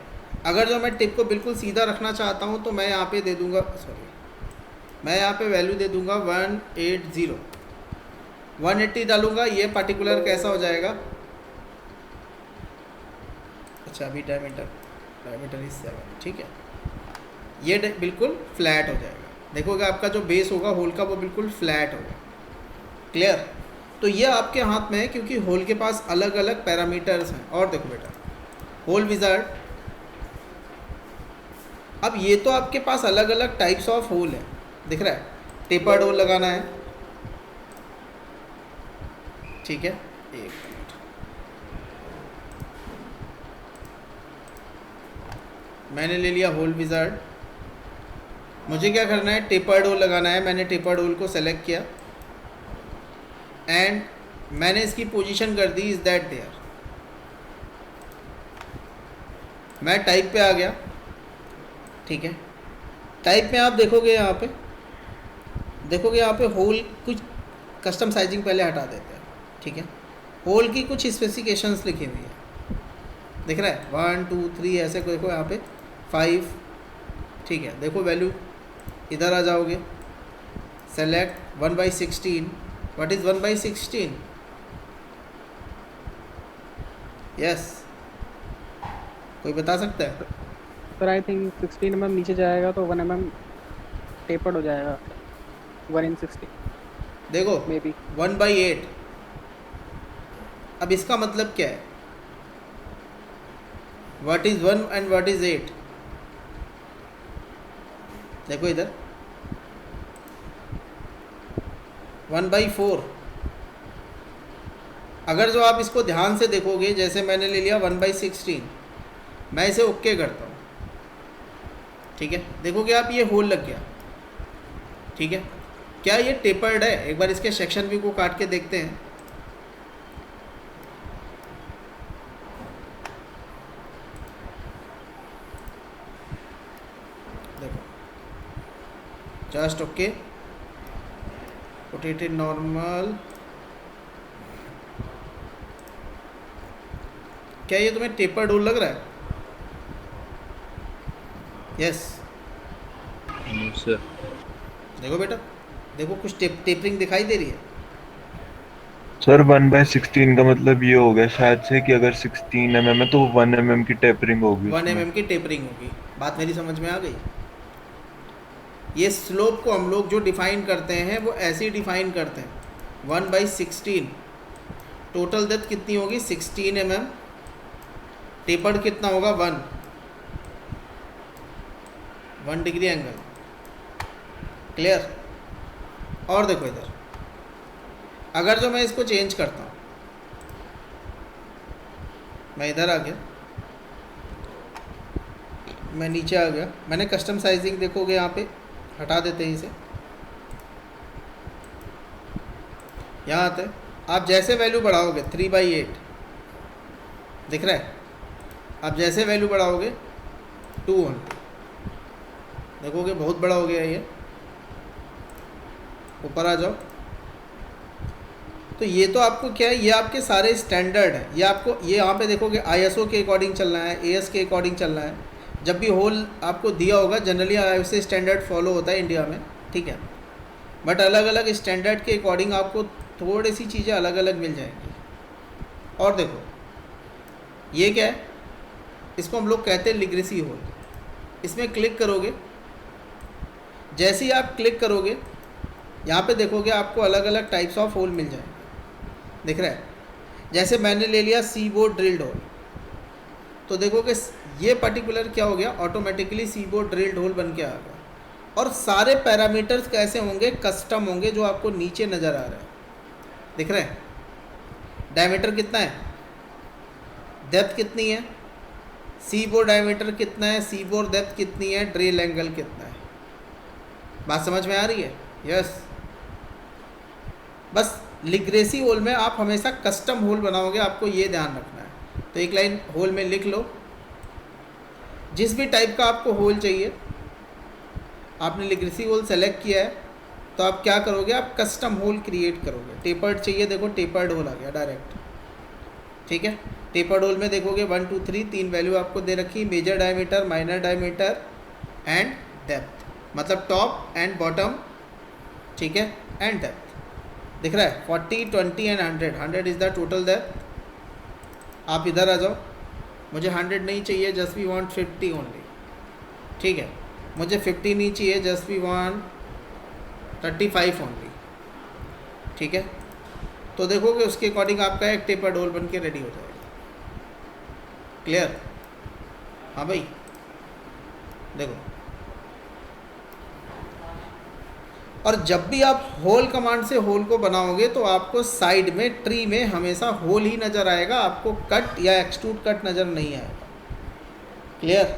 अगर जो मैं टिप को बिल्कुल सीधा रखना चाहता हूँ तो मैं यहाँ पे दे दूँगा, मैं यहाँ पे वैल्यू दे दूँगा 180, 180 डालूँगा, ये पर्टिकुलर कैसा हो जाएगा? अच्छा अभी डायमीटर इस 7, ठीक है। ये बिल्कुल फ्लैट हो जाएगा। देखोगे आपका जो बेस होगा होल का वो बिल्कुल फ्लैट होगा। क्लियर? तो ये आपके हाथ में है क्योंकि होल के पास अलग अलग पैरामीटर्स हैं। और देखो बेटा, होल विजार्ड, अब ये तो आपके पास अलग अलग टाइप्स ऑफ होल है। दिख रहा है? टेपर्ड होल लगाना है, ठीक है। एक मिनट, मैंने ले लिया होल विजार्ड। मुझे क्या करना है? टेपर्ड होल लगाना है। मैंने टेपर्ड होल को सेलेक्ट किया एंड मैंने इसकी पोजीशन कर दी इज दैट देयर। मैं टाइप पे आ गया, ठीक है। टाइप में आप देखोगे यहाँ पे, होल कुछ कस्टम साइजिंग पहले हटा देते हैं, ठीक है। होल की कुछ स्पेसिफिकेशंस लिखी हुई है, दिख रहा है? 1 2 3 ऐसे को देखो, यहाँ पे 5, ठीक है। देखो वैल्यू, इधर आ जाओगे, सेलेक्ट 1/16। What is 1/16? यस, कोई बता सकता है? सर आई थिंक 16 mm नीचे जाएगा तो 1 mm टेपर्ड हो जाएगा, 1/16 देखो मे बी। 1/8। अब इसका मतलब क्या है? What is 1 and what is 8? देखो इधर 1/4। अगर जो आप इसको ध्यान से देखोगे, जैसे मैंने ले लिया 1/16, मैं इसे ओके करता हूँ, ठीक है। देखोगे आप ये होल लग गया, ठीक है। क्या ये टेपर्ड है? एक बार इसके सेक्शन व्यू को काट के देखते हैं। देखो जस्ट ओके, रोटेटेड नॉर्मल। क्या ये तुम्हें टेपर्ड होल लग रहा है? यस। सर देखो बेटा, देखो कुछ टेपरिंग दिखाई दे रही है। सर 1/16 का मतलब ये हो गया शायद से कि अगर 16 mm है तो 1 mm की टेपरिंग होगी 1 उसमें। mm की टेपरिंग होगी। बात मेरी समझ में आ गई? ये स्लोप को हम लोग जो डिफाइन करते हैं वो ऐसे ही डिफाइन करते हैं, 1/16। टोटल डेप्थ कितनी होगी? 16 mm। टेपर्ड कितना होगा? 1 डिग्री एंगल। क्लियर? और देखो इधर, अगर जो मैं इसको चेंज करता हूँ, मैं इधर आ गया, मैं नीचे आ गया, मैंने कस्टम साइजिंग देखोगे यहाँ पे, हटा देते हैं इसे, यहाँ आते हैं। आप जैसे वैल्यू बढ़ाओगे 3/8, दिख रहा है? आप जैसे वैल्यू बढ़ाओगे 200, देखोगे बहुत बड़ा हो गया ये। ऊपर आ जाओ, तो ये तो आपको क्या है, ये आपके सारे स्टैंडर्ड है। ये आपको, ये यहाँ पे देखोगे ISO के अकॉर्डिंग चलना है, AS के अकॉर्डिंग चलना है। जब भी होल आपको दिया होगा, जनरली ISO स्टैंडर्ड फॉलो होता है इंडिया में, ठीक है। बट अलग अलग स्टैंडर्ड के अकॉर्डिंग आपको थोड़ी सी चीज़ें अलग अलग मिल जाएंगी। और देखो ये क्या है, इसको हम लोग कहते हैं लिग्रेसी होल। इसमें क्लिक करोगे, जैसे ही आप क्लिक करोगे यहाँ पे देखोगे आपको अलग अलग टाइप्स ऑफ होल मिल जाएंगे, दिख रहा है? जैसे मैंने ले लिया सीबोर्ड ड्रिल्ड होल, तो देखोगे ये पर्टिकुलर क्या हो गया, ऑटोमेटिकली सीबोर्ड ड्रिल्ड होल बन के आ गया। और सारे पैरामीटर्स कैसे होंगे? कस्टम होंगे, जो आपको नीचे नज़र आ रहा है, दिख रहे हैं? डायमीटर कितना है, डेप्थ कितनी है, सीबोर्ड डायमीटर कितना है, सीबोर्ड डेप्थ कितनी है, ड्रिल एंगल कितना है। बात समझ में आ रही है? यस। बस लिग्रेसी होल में आप हमेशा कस्टम होल बनाओगे, आपको ये ध्यान रखना है। तो एक लाइन होल में लिख लो, जिस भी टाइप का आपको होल चाहिए। आपने लिग्रेसी होल सेलेक्ट किया है तो आप क्या करोगे, आप कस्टम होल क्रिएट करोगे। टेपर्ड चाहिए, देखो टेपर्ड होल आ गया डायरेक्ट, ठीक है। टेपर्ड होल में देखोगे 1 2 3 तीन वैल्यू आपको दे रखी, major diameter, minor diameter and depth, मतलब टॉप एंड बॉटम, ठीक है, एंड डेप्थ दिख रहा है। 40 20 and 100 is the total depth. आप इधर आ जाओ, मुझे 100 नहीं चाहिए, जस्ट वी वांट 50 ओनली, ठीक है। मुझे 50 नहीं चाहिए, जस्ट वी वांट 35 ओनली, ठीक है। तो देखोगे उसके अकॉर्डिंग आपका एक टेपर्ड होल बन के रेडी हो जाएगा। क्लियर? हाँ भाई, देखो। और जब भी आप होल कमांड से होल को बनाओगे तो आपको साइड में ट्री में हमेशा होल ही नज़र आएगा, आपको कट या एक्सट्रूड कट नज़र नहीं आएगा। क्लियर?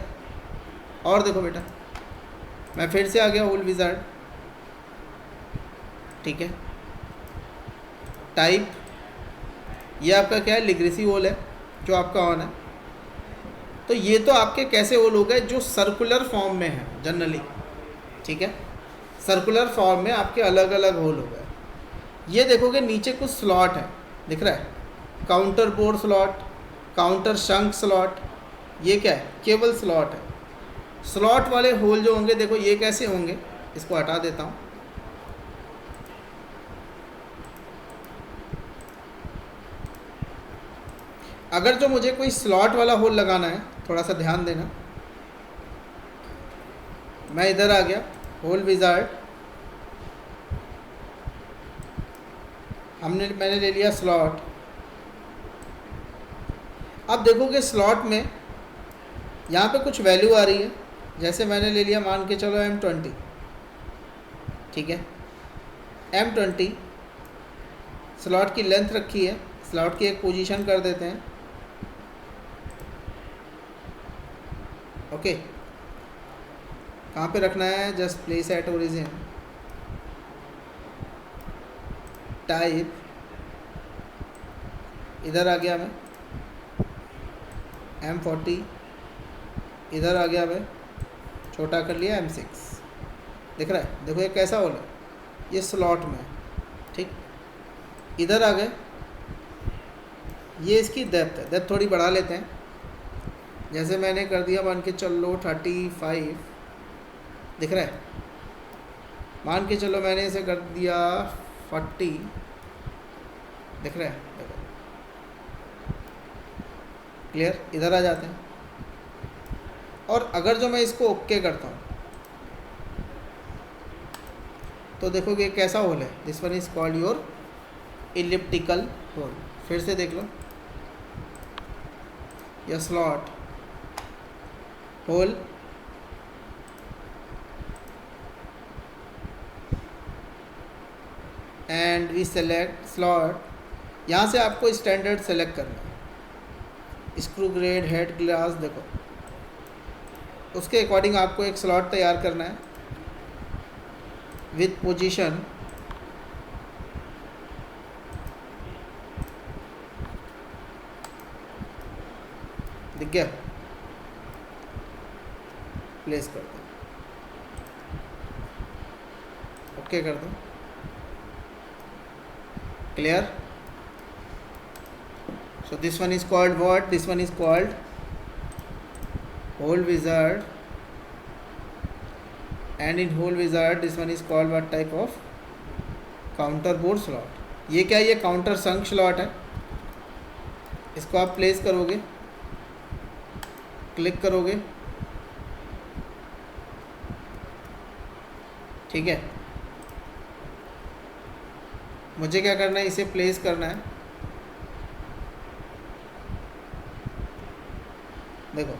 और देखो बेटा, मैं फिर से आ गया होल विजार्ड, ठीक है। टाइप ये आपका क्या है, लिग्रेसी होल है जो आपका ऑन है। तो ये तो आपके कैसे होल हो गए, जो सर्कुलर फॉर्म में है जनरली, ठीक है। सर्कुलर फॉर्म में आपके अलग अलग होल हो गए। ये देखोगे नीचे कुछ स्लॉट है, दिख रहा है, counter board slot, counter शंक slot, ये क्या है, केबल स्लॉट है। स्लॉट वाले होल जो होंगे, देखो ये कैसे होंगे, इसको हटा देता हूँ। अगर जो मुझे कोई स्लॉट वाला होल लगाना है, थोड़ा सा ध्यान देना, मैं इधर आ गया, होल विजार्ड, मैंने ले लिया स्लॉट। अब देखोगे स्लॉट में यहाँ पे कुछ वैल्यू आ रही है, जैसे मैंने ले लिया, मान के चलो M20, ठीक है। M20 स्लॉट की लेंथ रखी है, स्लॉट की एक पोजीशन कर देते हैं, ओके। कहाँ पे रखना है, just place at origin. Type इधर आ गया मैं, M40 इधर आ गया मैं, छोटा कर लिया M6, दिख रहा है। देखो ये कैसा होल है, ये स्लॉट में, ठीक। इधर आ गए, ये इसकी डेप्थ है, डेप्थ थोड़ी बढ़ा लेते हैं, जैसे मैंने कर दिया, मान के चलो 35, दिख रहा है। मान के चलो मैंने इसे कर दिया 40, दिख रहा है, देखो। क्लियर? इधर आ जाते हैं। और अगर जो मैं इसको ओके करता हूँ तो देखोगे कैसा होल है, this one is called your elliptical hole. फिर से देख लो, या slot hole, and we select slot. यहाँ से आपको स्टैंडर्ड सेलेक्ट करना है, स्क्रू ग्रेड, हेड ग्लास, देखो उसके अकॉर्डिंग आपको एक स्लॉट तैयार करना है विथ पोजीशन, दिख गया, प्लेस कर दो, ओके कर दो। Clear? So this one is called what, this one is called hole wizard, and in hole wizard this one is called what type of, counter board slot. ये क्या है, ये काउंटर संक स्लॉट है। इसको आप प्लेस करोगे, क्लिक करोगे, ठीक है। मुझे क्या करना है, इसे प्लेस करना है, देखो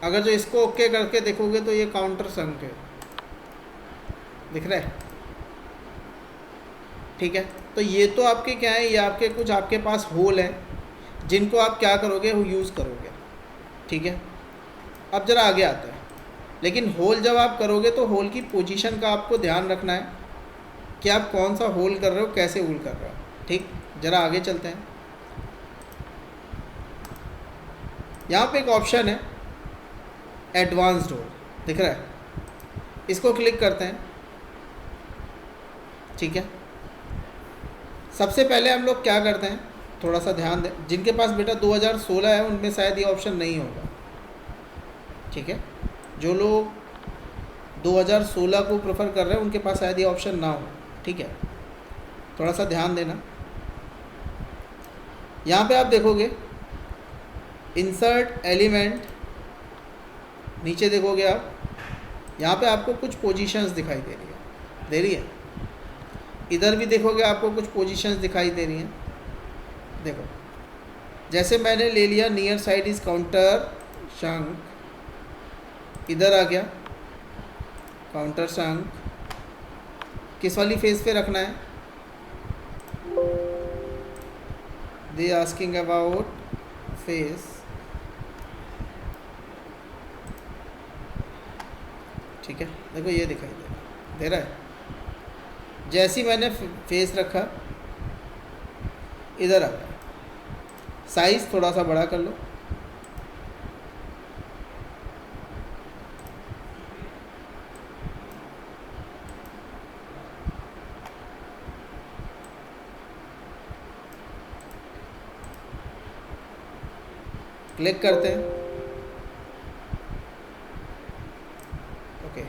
अगर जो इसको ओके करके देखोगे तो ये काउंटर संक है, दिख रहा है, ठीक है। तो ये तो आपके क्या है, ये आपके कुछ आपके पास होल हैं जिनको आप क्या करोगे, वो यूज़ करोगे, ठीक है। अब ज़रा आगे आता है, लेकिन होल जब आप करोगे तो होल की पोजीशन का आपको ध्यान रखना है कि आप कौन सा होल कर रहे हो, कैसे होल कर रहे हो। ठीक, ज़रा आगे चलते हैं। यहाँ पे एक ऑप्शन है एडवांस्ड होल, दिख रहा है, इसको क्लिक करते हैं। ठीक है, सबसे पहले हम लोग क्या करते हैं, थोड़ा सा ध्यान दें, जिनके पास बेटा 2016 है उनमें शायद ये ऑप्शन नहीं होगा। ठीक है, जो लोग 2016 को प्रेफर कर रहे हैं उनके पास शायद ये ऑप्शन ना हो। ठीक है, थोड़ा सा ध्यान देना। यहाँ पे आप देखोगे इंसर्ट एलिमेंट, नीचे देखोगे आप, यहाँ पे आपको कुछ पोजीशंस दिखाई दे रही है। इधर भी देखोगे आपको कुछ पोजीशंस दिखाई दे रही हैं। देखो, जैसे मैंने ले लिया नियर साइड इज काउंटर शंक, इधर आ गया काउंटर शंक, किस वाली फेस पे रखना है, दे आस्किंग अबाउट फेस। ठीक है, देखो ये दिखाई दे रहा है। जैसे ही मैंने फेस रखा इधर आ गया, साइज़ थोड़ा सा बड़ा कर लो। क्लिक करते हैं, ओके,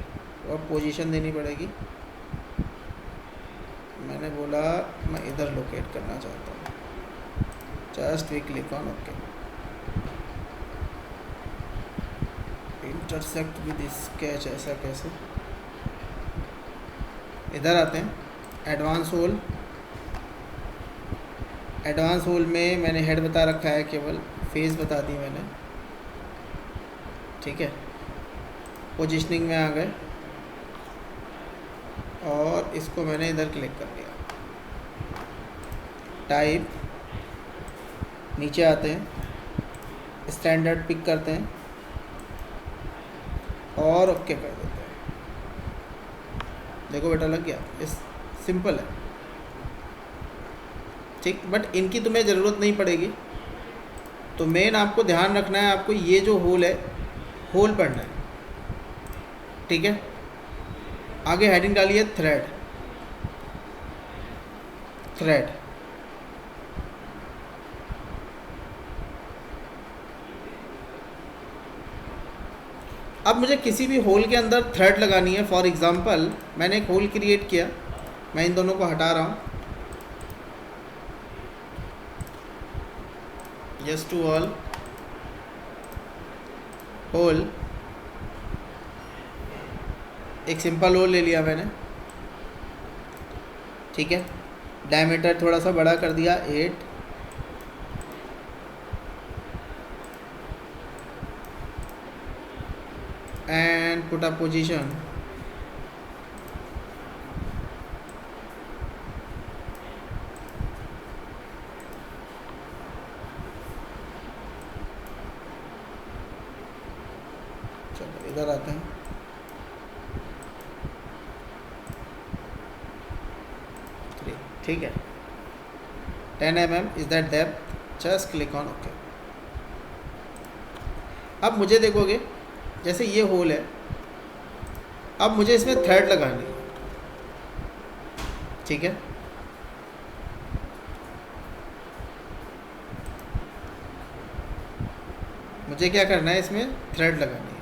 और पोजीशन देनी पड़ेगी। मैंने बोला मैं इधर लोकेट करना चाहता हूँ, just we click on okay, intersect with sketch, ऐसा कैसे। इधर आते हैं एडवांस होल। एडवांस होल में मैंने हेड बता रखा है, केवल फेस बता दी मैंने। ठीक है, पोजीशनिंग में आ गए और इसको मैंने इधर क्लिक कर दिया। टाइप, नीचे आते हैं, स्टैंडर्ड पिक करते हैं और ओके कर देते हैं। देखो बेटा लग गया, इस सिंपल है। ठीक, बट इनकी तुम्हें ज़रूरत नहीं पड़ेगी। तो मेन आपको ध्यान रखना है, आपको ये जो होल है, होल पढ़ना है। ठीक है, आगे हेडिंग डालिए थ्रेड। थ्रेड, अब मुझे किसी भी होल के अंदर थ्रेड लगानी है। फॉर एग्जांपल मैंने एक होल क्रिएट किया, मैं इन दोनों को हटा रहा हूँ, यस टू ऑल, होल, एक सिंपल होल ले लिया मैंने। ठीक है, डायमीटर थोड़ा सा बड़ा कर दिया 8, एंड पुट अ पोजीशन, चलो इधर आते हैं। ठीक है, 10 mm is that depth, just click on okay. अब मुझे देखोगे जैसे ये होल है, अब मुझे इसमें थ्रेड लगानी है। ठीक है, मुझे क्या करना है, इसमें थ्रेड लगानी है।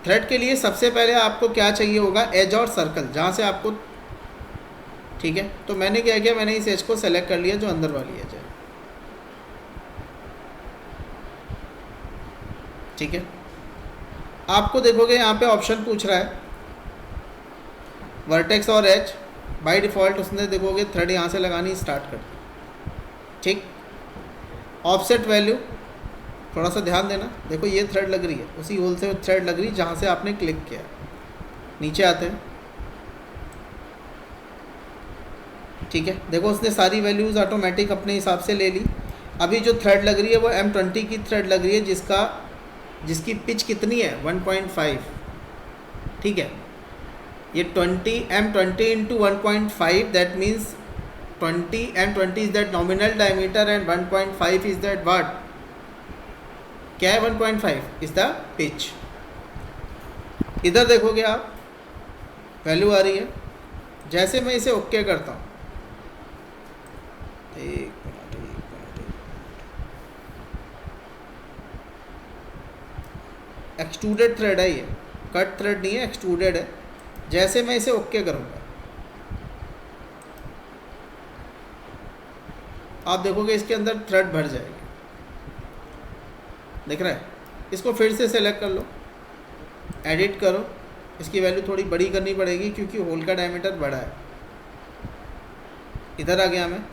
थ्रेड के लिए सबसे पहले आपको क्या चाहिए होगा, एज और सर्कल, जहाँ से आपको। ठीक है, तो मैंने क्या किया, मैंने इस एज को सेलेक्ट कर लिया जो अंदर वाली एज है। ठीक है, आपको देखोगे यहाँ पे ऑप्शन पूछ रहा है वर्टेक्स और एज। बाय डिफ़ॉल्ट उसने देखोगे थ्रेड यहाँ से लगानी स्टार्ट कर दी। ठीक, ऑफसेट वैल्यू थोड़ा सा ध्यान देना। देखो ये थ्रेड लग रही है, उसी होल से थ्रेड लग रही है जहाँ से आपने क्लिक किया। नीचे आते हैं। ठीक है, देखो उसने सारी वैल्यूज़ ऑटोमेटिक अपने हिसाब से ले ली। अभी जो थ्रेड लग रही है वो M20 की थ्रेड लग रही है जिसकी पिच कितनी है 1.5, ठीक है। ये 20 M20 into 1.5 that means 20 M20 is that nominal diameter and 1.5 is that what, क्या है 1.5 इज द पिच। इधर देखोगे आप वैल्यू आ रही है, जैसे मैं इसे ओके करता हूँ, एक मिनट, एक्सट्रूडेड थ्रेड है ये, कट थ्रेड नहीं है, एक्सट्रूडेड है। जैसे मैं इसे ओके करूँगा आप देखोगे इसके अंदर थ्रेड भर जाएगी, दिख रहा है। इसको फिर से सेलेक्ट कर लो, एडिट करो, इसकी वैल्यू थोड़ी बड़ी करनी पड़ेगी क्योंकि होल का डायमीटर बड़ा है। इधर आ गया मैं,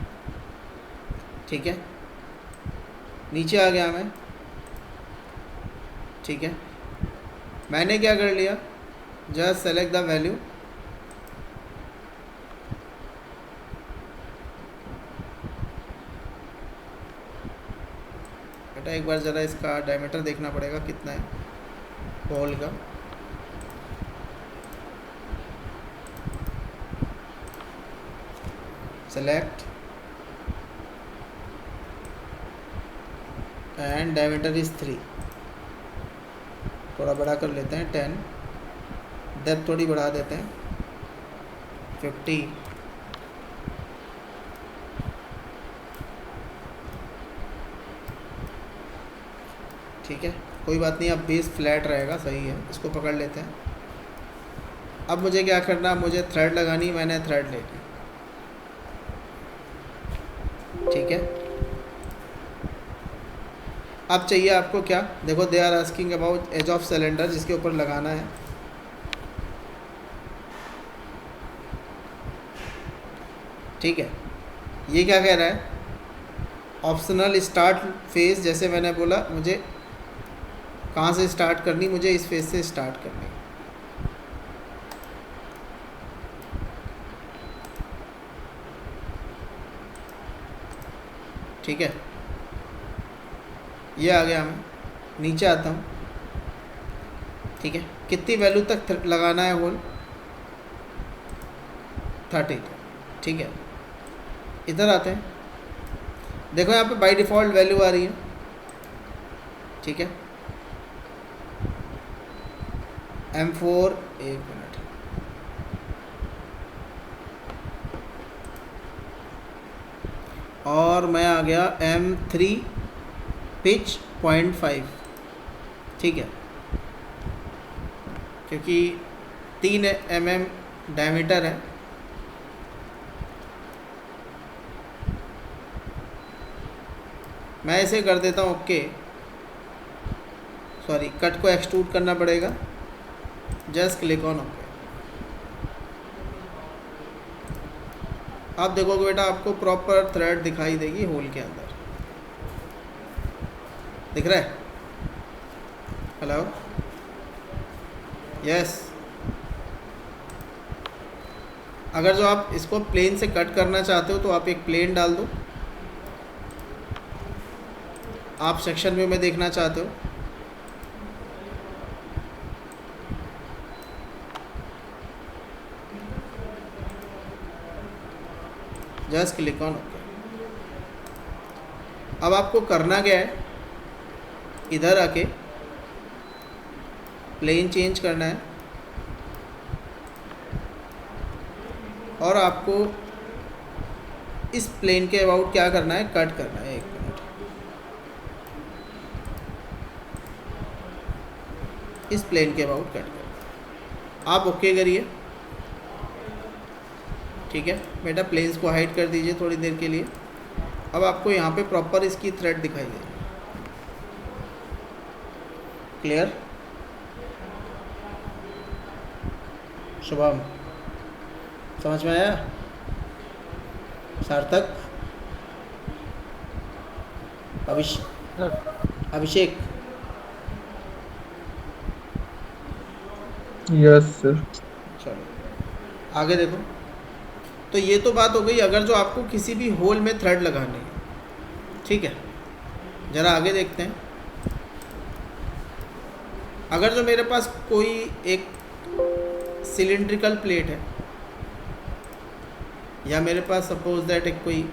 ठीक है, नीचे आ गया मैं, ठीक है। मैंने क्या कर लिया, जस्ट सेलेक्ट द वैल्यू, बेटा एक बार ज़रा इसका डायमीटर देखना पड़ेगा कितना है होल का। सेलेक्ट एंड डायमीटर इज़ 3, थोड़ा बड़ा कर लेते हैं 10, डेप्थ थोड़ी बढ़ा देते हैं 50, ठीक है, कोई बात नहीं। अब बेस फ्लैट रहेगा, सही है, इसको पकड़ लेते हैं। अब मुझे क्या करना, मुझे थ्रेड लगानी, मैंने थ्रेड ले ली, ठीक है। अब चाहिए आपको क्या, देखो they are asking about edge of cylinder, जिसके ऊपर लगाना है। ठीक है, ये क्या कह रहा है, ऑप्शनल स्टार्ट फेज। जैसे मैंने बोला मुझे कहाँ से स्टार्ट करनी, मुझे इस फेज से स्टार्ट करनी। ठीक है, ये आ गया, मैं नीचे आता हूँ, ठीक है। कितनी वैल्यू तक लगाना है होल, 30, ठीक है। इधर आते हैं, देखो यहाँ पे बाय डिफ़ॉल्ट वैल्यू आ रही है, ठीक है। M4, एक मिनट, और मैं आ गया M3 पिच 0.5, ठीक है, क्योंकि 3 mm डायमीटर है। मैं इसे कर देता हूँ ओके, सॉरी कट को एक्सट्रूड करना पड़ेगा, जस्ट क्लिक ऑन ओके। आप देखोगे बेटा आपको प्रॉपर थ्रेड दिखाई देगी होल के अंदर, दिख रहा है, हेलो, यस। अगर जो आप इसको प्लेन से कट करना चाहते हो तो आप एक प्लेन डाल दो, आप सेक्शन व्यू में देखना चाहते हो, जस्ट क्लिक ऑन ओके। अब आपको करना क्या है, इधर आके प्लेन चेंज करना है और आपको इस प्लेन के अबाउट क्या करना है, कट करना है। एक मिनट, इस प्लेन के अबाउट कट करना, आप ओके करिए, ठीक है बेटा। प्लेन्स को हाइड कर दीजिए थोड़ी देर के लिए। अब आपको यहाँ पे प्रॉपर इसकी थ्रेड दिखाई देगी, क्लियर। शुभम, समझ में आया? सार्थक, अभिषेक, यस सर। चलो आगे देखो। तो ये तो बात हो गई अगर जो आपको किसी भी होल में थ्रेड लगानी है, ठीक है। ज़रा आगे देखते हैं। अगर जो मेरे पास कोई एक सिलिंड्रिकल प्लेट है या मेरे पास सपोज दैट एक कोई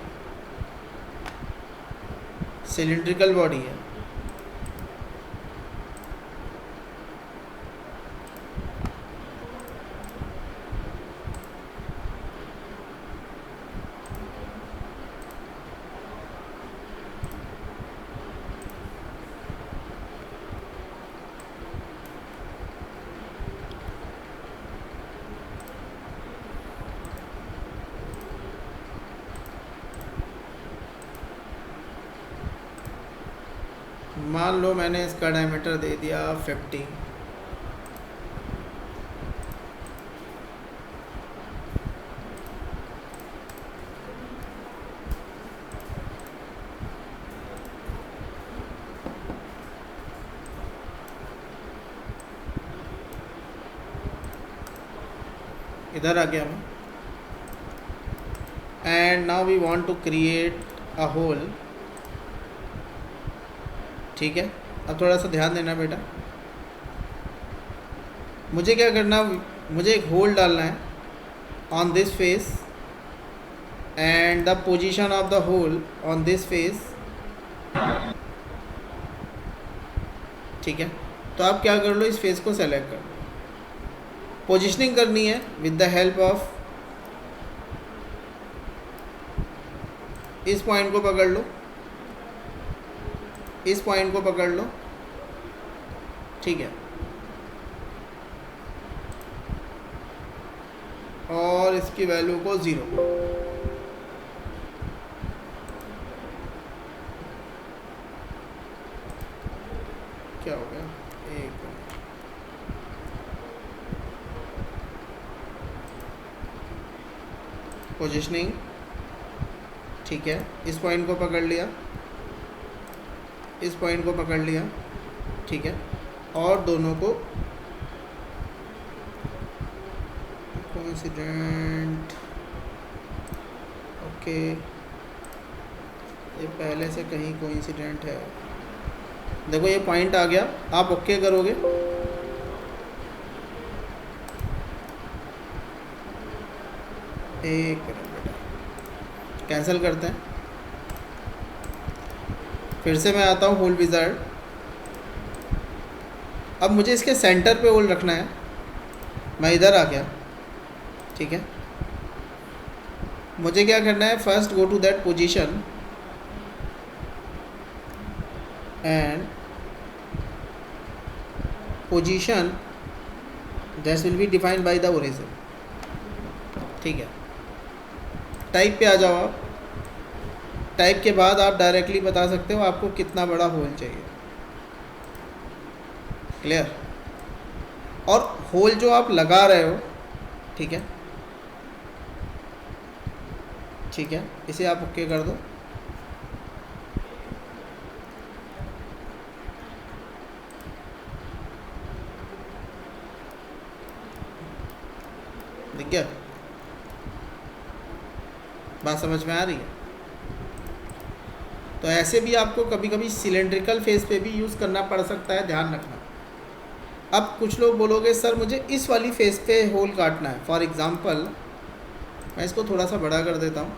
सिलिंड्रिकल बॉडी है, मान लो मैंने इसका डायमीटर दे दिया 50, इधर आ गया मैं। And now we want to create a hole. ठीक है, अब थोड़ा सा ध्यान देना बेटा। मुझे क्या करना, मुझे एक होल डालना है on this face and the position of the hole on this face. ठीक है, तो आप क्या कर लो, इस फेस को सेलेक्ट कर लो। पोजीशनिंग करनी है विद द हेल्प ऑफ इस पॉइंट को पकड़ लो, इस पॉइंट को पकड़ लो। ठीक है, और इसकी वैल्यू को 0। क्या हो गया, एक पोजीशनिंग। ठीक है, इस पॉइंट को पकड़ लिया, इस पॉइंट को पकड़ लिया। ठीक है, और दोनों को कोइंसिडेंट। ओके, ये पहले से कहीं कोइंसिडेंट है। देखो ये पॉइंट आ गया, आप ओके करोगे। एक मिनट बेटा, कैंसिल करते हैं। फिर से मैं आता हूँ होल विज़ार्ड। अब मुझे इसके सेंटर पे होल रखना है। मैं इधर आ गया। ठीक है, मुझे क्या करना है, first go to that position and position that will be defined by the origin. ठीक है, टाइप पे आ जाओ आप। टाइप के बाद आप डायरेक्टली बता सकते हो आपको कितना बड़ा होल चाहिए। क्लियर? और होल जो आप लगा रहे हो, ठीक है, ठीक है, इसे आप ओके कर दो। दिख गया? बात समझ में आ रही है? तो ऐसे भी आपको कभी कभी सिलेंड्रिकल फेस पे भी यूज़ करना पड़ सकता है, ध्यान रखना। अब कुछ लोग बोलोगे सर मुझे इस वाली फेस पे होल काटना है। फॉर एग्ज़ाम्पल मैं इसको थोड़ा सा बड़ा कर देता हूँ।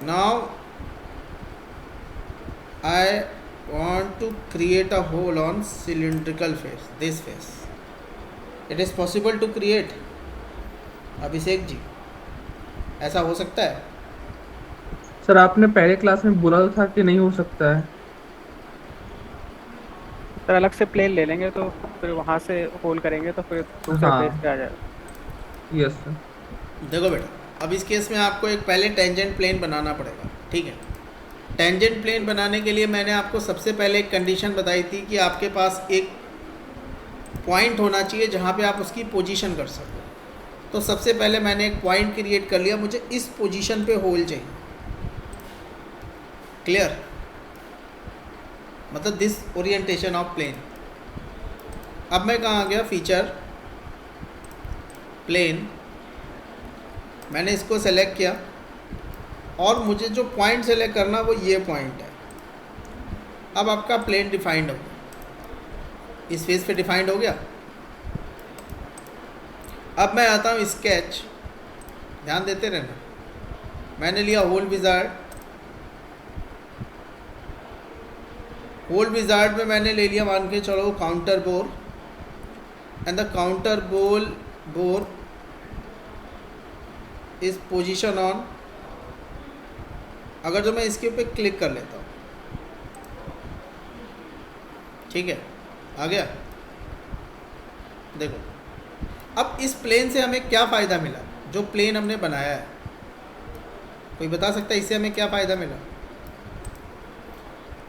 Now I want to create a hole on cylindrical face, this face. It is possible to create. Abhishek ji, ऐसा हो सकता है? सर आपने पहले क्लास में बोला था कि नहीं हो सकता है। सर अलग से प्लेन ले लेंगे तो फिर वहाँ से होल करेंगे तो फिर दूसरे हाँ। फेस पे आ जाएगा। Yes sir. देखो बेटा, अब इस केस में आपको एक पहले टेंजेंट प्लेन बनाना पड़ेगा। ठीक है, टेंजेंट प्लेन बनाने के लिए मैंने आपको सबसे पहले एक कंडीशन बताई थी कि आपके पास एक पॉइंट होना चाहिए जहाँ पे आप उसकी पोजीशन कर सको। तो सबसे पहले मैंने एक पॉइंट क्रिएट कर लिया, मुझे इस पोजीशन पे होल चाहिए। क्लियर? मतलब दिस ओरिएंटेशन ऑफ प्लेन। अब मैं कहाँ आ गया, फीचर, प्लेन, मैंने इसको सेलेक्ट किया। और मुझे जो पॉइंट सेलेक्ट करना वो ये पॉइंट है। अब आपका प्लेन डिफाइंड हो गया, इस फेस पे डिफाइंड हो गया। अब मैं आता हूँ स्केच, ध्यान देते रहना। मैंने लिया होल विजार्ड, होल विजार्ड में मैंने ले लिया मान के चलो counter bore, and the counter bore is position on. अगर जो मैं इसके ऊपर क्लिक कर लेता हूँ, ठीक है, आ गया। देखो अब इस प्लेन से हमें क्या फ़ायदा मिला, जो प्लेन हमने बनाया है, कोई बता सकता है इससे हमें क्या फ़ायदा मिला?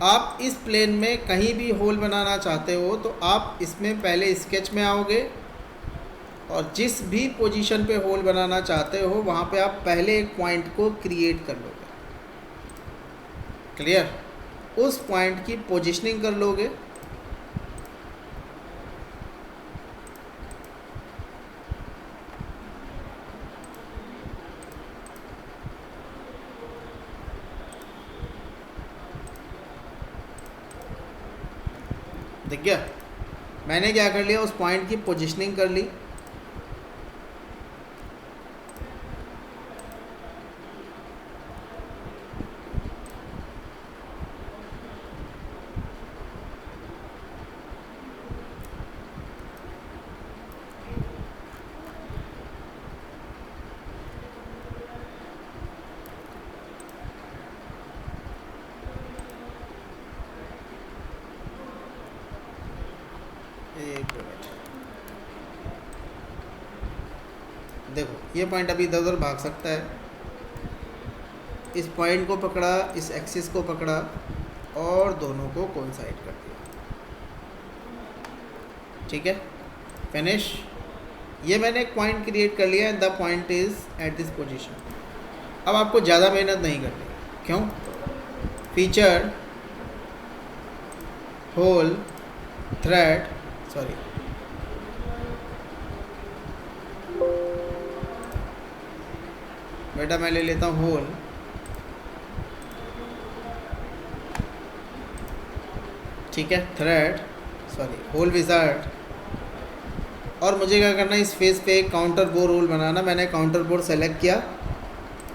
आप इस प्लेन में कहीं भी होल बनाना चाहते हो तो आप इसमें पहले स्केच में आओगे और जिस भी पोजीशन पे होल बनाना चाहते हो वहाँ पे आप पहले एक पॉइंट को क्रिएट कर लोगे। क्लियर? उस पॉइंट की पोजीशनिंग कर लोगे, दिख गया? मैंने क्या कर लिया, उस पॉइंट की पोजीशनिंग कर ली। एक मिनट, देखो ये पॉइंट अभी इधर उधर भाग सकता है। इस पॉइंट को पकड़ा, इस एक्सिस को पकड़ा और दोनों को कोइंसाइड कर दिया। ठीक है, फिनिश। ये मैंने एक पॉइंट क्रिएट कर लिया, and the point is at this position. अब आपको ज़्यादा मेहनत नहीं करनी। क्यों? फीचर, होल, थ्रेड, सॉरी, बेटा मैं ले लेता हूँ होल, ठीक है, थ्रेड, सॉरी, होल विजार्ड, और मुझे क्या करना है, इस फेस पे एक काउंटर बोर होल बनाना। मैंने काउंटर बोर सेलेक्ट किया,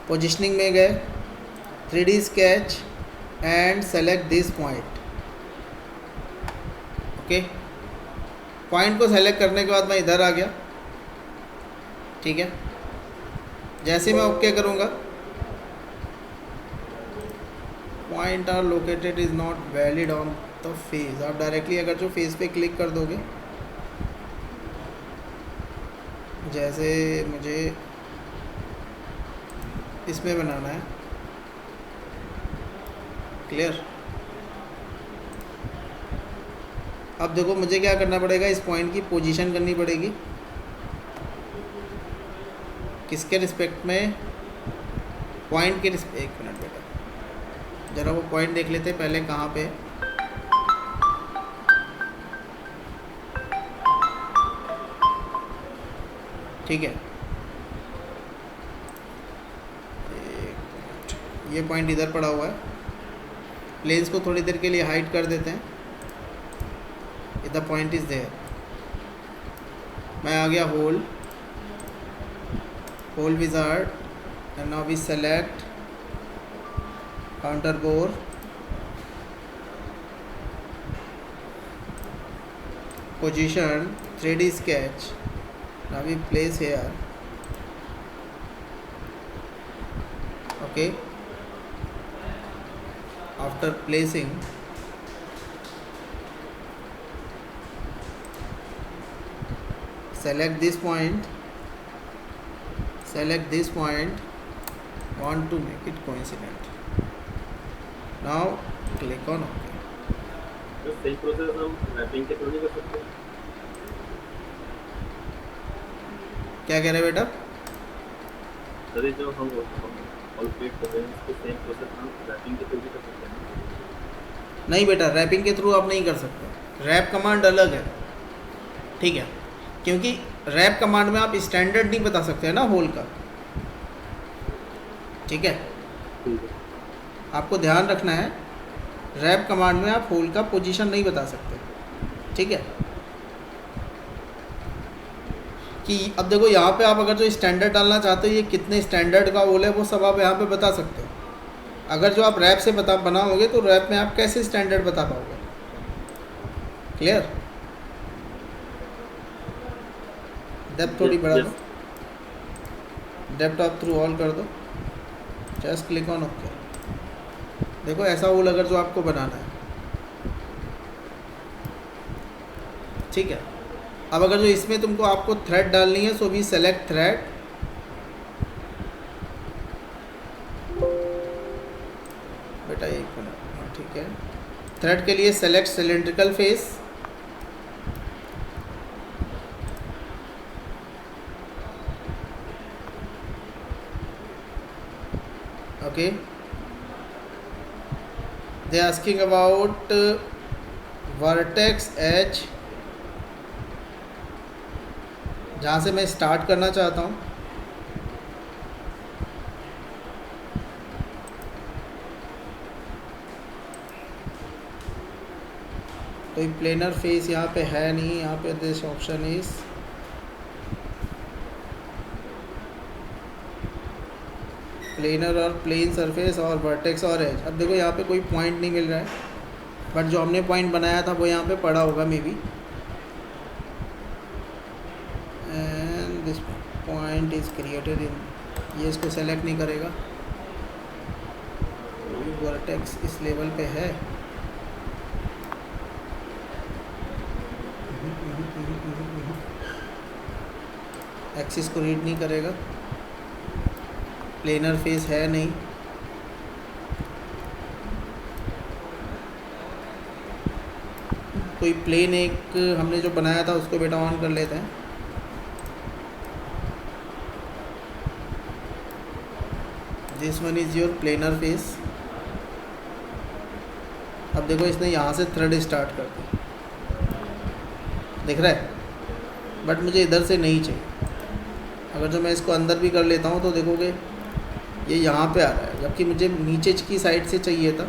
पोजीशनिंग में गए, 3D sketch and select this point. Okay, point को सेलेक्ट करने के बाद मैं इधर आ गया। ठीक है, जैसे मैं ओके करूँगा, point are located is not valid on the face. आप डायरेक्टली अगर जो फेस पे क्लिक कर दोगे, जैसे मुझे इसमें बनाना है, क्लियर? अब देखो मुझे क्या करना पड़ेगा, इस पॉइंट की पोजीशन करनी पड़ेगी। किसके रिस्पेक्ट में? पॉइंट के रिस्पेक्ट। एक मिनट बेटा, ज़रा वो पॉइंट देख लेते हैं पहले कहाँ पे। ठीक है, एक मिनट, ये पॉइंट इधर पड़ा हुआ है। प्लेन्स को थोड़ी देर के लिए हाइड कर देते हैं। The point is there. मैं आ गया hole, hole wizard, and now we select counter bore, position, 3D sketch. Now we place here. Okay, after placing, select this point, select this point, want to make it coincident. Now click on OK. तो सही process हम mapping के through नहीं कर सकते? क्या कह रहे बेटा? सर जो हम ऑलरेडी कर रहे हैं उसको सेम प्रोसेस हम मैपिंग के थ्रू भी कर सकते हैं? नहीं बेटा, रैपिंग के थ्रू आप नहीं कर सकते। रैप कमांड अलग है, ठीक है, क्योंकि रैप कमांड में आप स्टैंडर्ड नहीं बता सकते हैं ना होल का। ठीक है, ठीक है। आपको ध्यान रखना है, रैप कमांड में आप होल का पोजीशन नहीं बता सकते, ठीक है। कि अब देखो यहाँ पे आप अगर जो स्टैंडर्ड डालना चाहते हो, ये कितने स्टैंडर्ड का होल है वो सब आप यहाँ पे बता सकते हो। अगर जो आप रैप से बनाओगे तो रैप में आप कैसे स्टैंडर्ड बता पाओगे? क्लियर? डेप्थ थोड़ी बढ़ा दो, डेप्थ ऑफ थ्रू ऑल कर दो, जस्ट क्लिक ऑन ओके। देखो ऐसा होल अगर जो आपको बनाना है, ठीक है। अब अगर जो इसमें तुमको आपको थ्रेड डालनी है, सो भी सेलेक्ट थ्रेड, बेटा एक मिनट, हाँ ठीक है। थ्रेड के लिए select cylindrical face, okay. They asking about vertex edge, जहाँ से मैं स्टार्ट करना चाहता हूँ, कोई प्लेनर फेस यहाँ पे है नहीं, यहाँ पे दिस ऑप्शन इज प्लेनर और प्लेन सरफेस और वर्टेक्स और एज। अब देखो यहाँ पे कोई पॉइंट नहीं मिल रहा है, बट जो हमने पॉइंट बनाया था वो यहाँ पे पड़ा होगा may be, and this point is created in, ये इसको सेलेक्ट नहीं करेगा, वर्टेक्स इस लेवल पे है, एक्सिस को रीड नहीं करेगा, प्लेनर फेस है नहीं, कोई प्लेन एक हमने जो बनाया था उसको बेटा ऑन कर लेते हैं। This one is your planar face. अब देखो इसने यहाँ से थ्रेड स्टार्ट कर दिया, दिख रहा है, बट मुझे इधर से नहीं चाहिए। अगर जो मैं इसको अंदर भी कर लेता हूँ तो देखोगे ये यहाँ पे आ रहा है, जबकि मुझे नीचे की साइड से चाहिए था।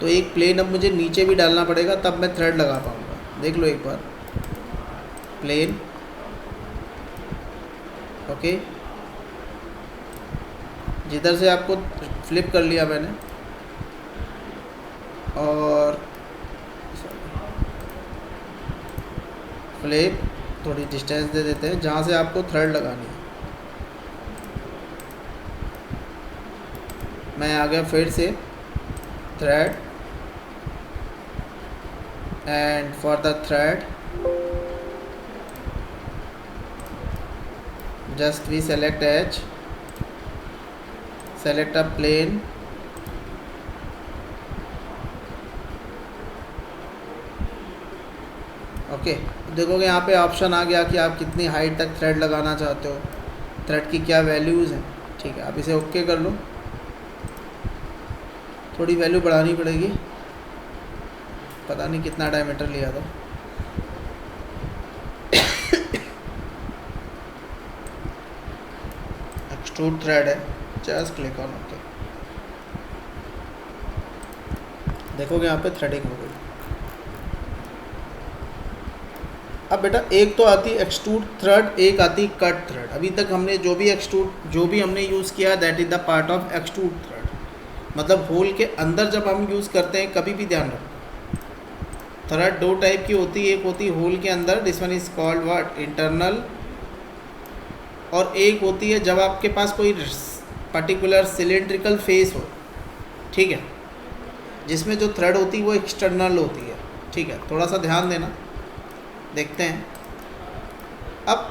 तो एक प्लेन अब मुझे नीचे भी डालना पड़ेगा, तब मैं थ्रेड लगा पाऊँगा। देख लो एक बार, प्लेन, ओके, जिधर से आपको फ्लिप कर लिया मैंने, और फ्लिप, थोड़ी डिस्टेंस दे देते हैं जहाँ से आपको थ्रेड लगानी है। मैं आ गया फिर से thread, and for the thread just we select edge, select a plane, okay. देखोगे यहाँ पे ऑप्शन आ गया कि आप कितनी हाइट तक थ्रेड लगाना चाहते हो, थ्रेड की क्या वैल्यूज़ हैं, ठीक है। आप इसे ओके कर लो, थोड़ी वैल्यू बढ़ानी पड़ेगी, पता नहीं कितना डायमीटर लिया था। एक्सट्रूड थ्रेड है, जस्ट क्लिक ऑन ओके। देखोगे यहाँ पे थ्रेडिंग हो गई। अब बेटा एक तो आती एक्सट्रूड थ्रेड, एक आती कट थ्रेड। अभी तक हमने जो भी हमने यूज़ किया that is the part of extrude thread, मतलब होल के अंदर जब हम यूज़ करते हैं, कभी भी ध्यान रखो थ्रेड दो टाइप की होती है, एक होती है होल के अंदर, this one is called what, internal, और एक होती है जब आपके पास कोई पर्टिकुलर सिलेंड्रिकल फेस हो, ठीक है, जिसमें जो थ्रेड होती है वो एक्सटर्नल होती है, ठीक है। थोड़ा सा ध्यान देना, देखते हैं। अब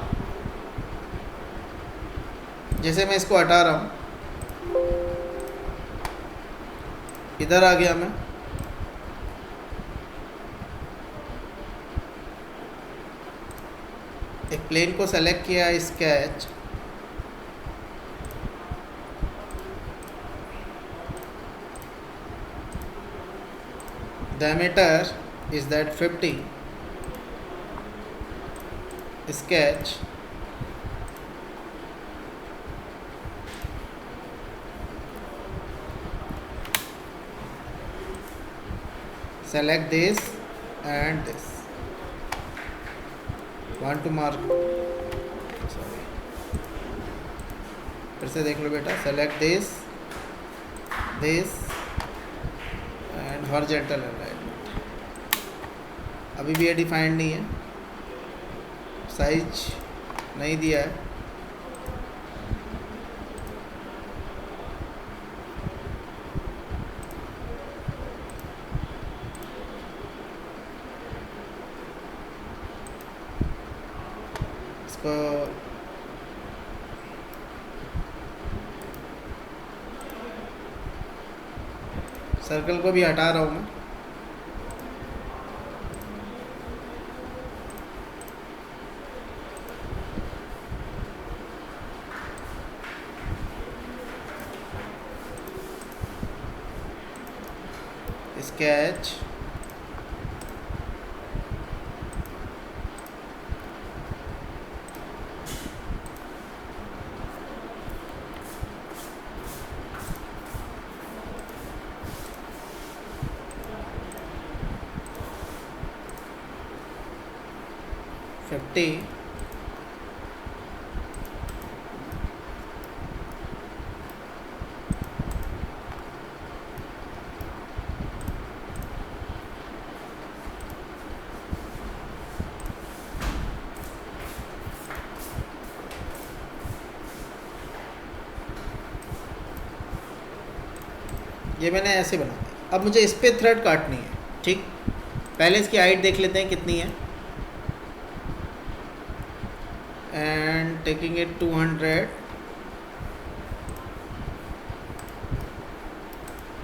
जैसे मैं इसको हटा रहा हूँ, इधर आ गया मैं, एक प्लेन को सेलेक्ट किया, sketch, diameter is that 50, sketch, select this and this. Want to mark, sorry, फिर से देख लो बेटा, select this and horizontal alignment. अभी भी ये डिफाइंड नहीं है, साइज नहीं दिया है. इसको सर्कल को भी हटा रहा हूँ मैं. स्केच, फिफ्टी, ये मैंने ऐसे बना दिया. अब मुझे इस पे थ्रेड काटनी है. ठीक, पहले इसकी हाइट देख लेते हैं कितनी है. And taking it 200.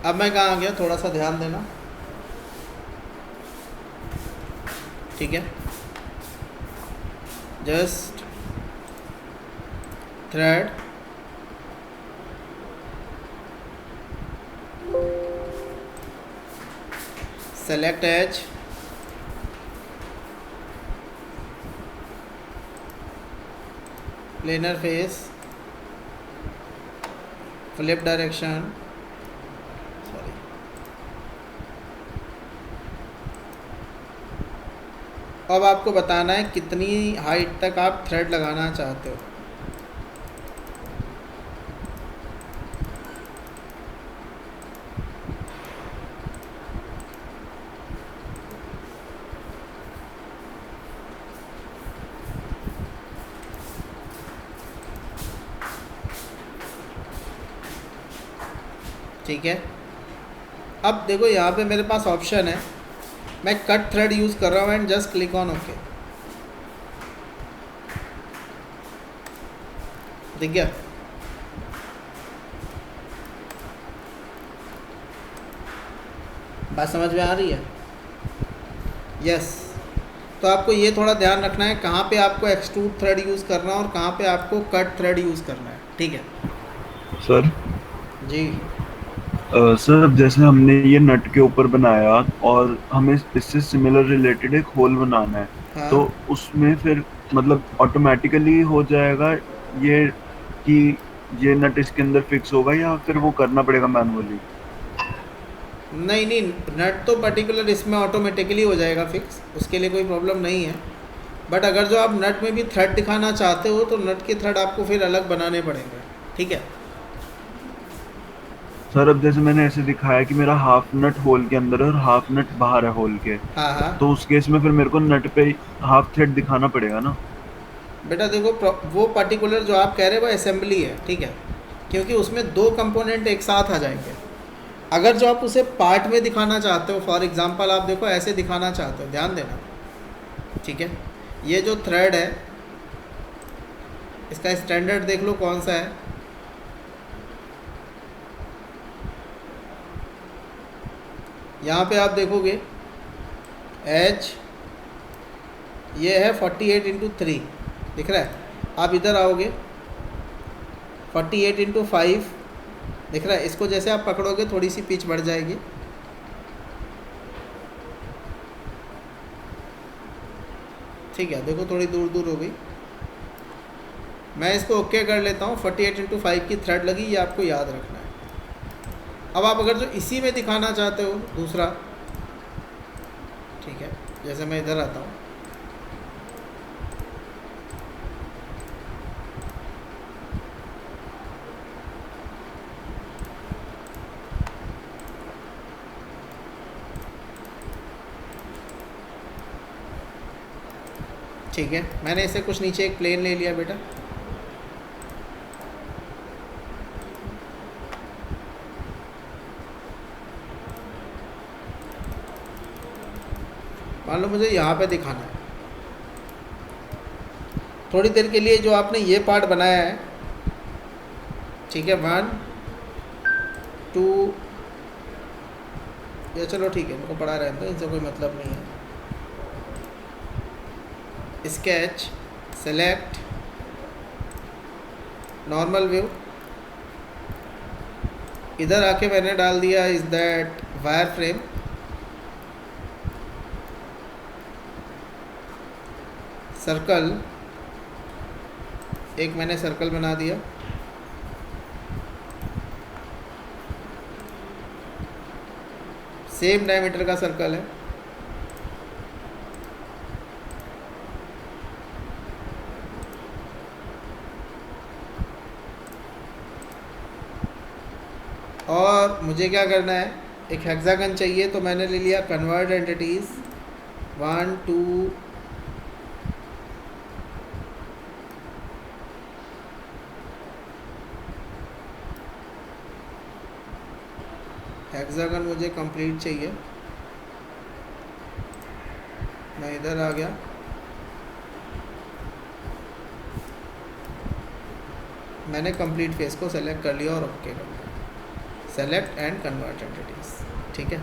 अब मैं कहाँ आ गया, थोड़ा सा ध्यान देना. ठीक है, just thread, select edge, planar face, flip direction, sorry, अब आपको बताना है कितनी हाइट तक आप थ्रेड लगाना चाहते हो. ठीक है, अब देखो यहाँ पे मेरे पास ऑप्शन है, मैं कट थ्रेड यूज़ कर रहा हूँ and just click on okay. दिख गया? बात समझ में आ रही है? यस. तो आपको ये थोड़ा ध्यान रखना है कहाँ पे आपको एक्सट्रूड थ्रेड यूज़ करना है और कहाँ पे आपको कट थ्रेड यूज़ करना है. ठीक है सर. जी. सर अब जैसे हमने ये नट के ऊपर बनाया और हमें इससे सिमिलर रिलेटेड एक होल बनाना है. हाँ. तो उसमें फिर मतलब ऑटोमेटिकली हो जाएगा ये कि ये नट इसके अंदर फिक्स होगा या फिर वो करना पड़ेगा मैनुअली? नहीं नहीं, नट तो पर्टिकुलर इसमें ऑटोमेटिकली हो जाएगा फिक्स, उसके लिए कोई प्रॉब्लम नहीं है. बट अगर जो आप नट में भी थ्रेड दिखाना चाहते हो तो नट के थ्रेड आपको फिर अलग बनाने पड़ेंगे. ठीक है सर अब जैसे मैंने ऐसे दिखाया कि मेरा हाफ नट होल के अंदर है और हाफ नट बाहर है होल के. हाँ हाँ. तो उस केस में फिर मेरे को नट पे हाफ थ्रेड दिखाना पड़ेगा ना? बेटा देखो, वो पर्टिकुलर जो आप कह रहे हो वो असेंबली है. ठीक है, क्योंकि उसमें दो कंपोनेंट एक साथ आ जाएंगे. अगर जो आप उसे पार्ट में दिखाना चाहते हो, फॉर एग्जांपल आप देखो ऐसे दिखाना चाहते हो, ध्यान देना. ठीक है, ये जो थ्रेड है इसका स्टैंडर्ड देख लो कौन सा है. यहाँ पे आप देखोगे एज ये है 48x3 दिख रहा है. आप इधर आओगे 48x5 दिख रहा है. इसको जैसे आप पकड़ोगे थोड़ी सी पिच बढ़ जाएगी. ठीक है, देखो थोड़ी दूर दूर हो गई. मैं इसको ओके कर लेता हूँ. 48x5 की थ्रेड लगी, ये आपको याद रखना है. अब आप अगर जो इसी में दिखाना चाहते हो दूसरा, जैसे मैं इधर आता हूँ, ठीक है, मैंने इसे कुछ नीचे एक प्लेन ले लिया बेटा। मान लो मुझे यहाँ पे दिखाना है, थोड़ी देर के लिए जो आपने ये पार्ट बनाया है, ठीक है, 1 2 या चलो ठीक है, इनको पढ़ा रहने दो, इनसे कोई मतलब नहीं है। स्केच, सेलेक्ट, नॉर्मल व्यू, इधर आके मैंने डाल दिया is that wire frame, circle, एक मैंने सर्कल बना दिया, सेम डायमीटर का सर्कल है, और मुझे क्या करना है, एक हेक्सागन चाहिए, तो मैंने ले लिया कन्वर्ट एंटिटीज 1 2 हेक्सागन मुझे कंप्लीट चाहिए, मैं इधर आ गया, मैंने कंप्लीट फेस को सेलेक्ट कर लिया और ओके कर दिया, सेलेक्ट एंड कन्वर्ट एंटिटीज, ठीक है।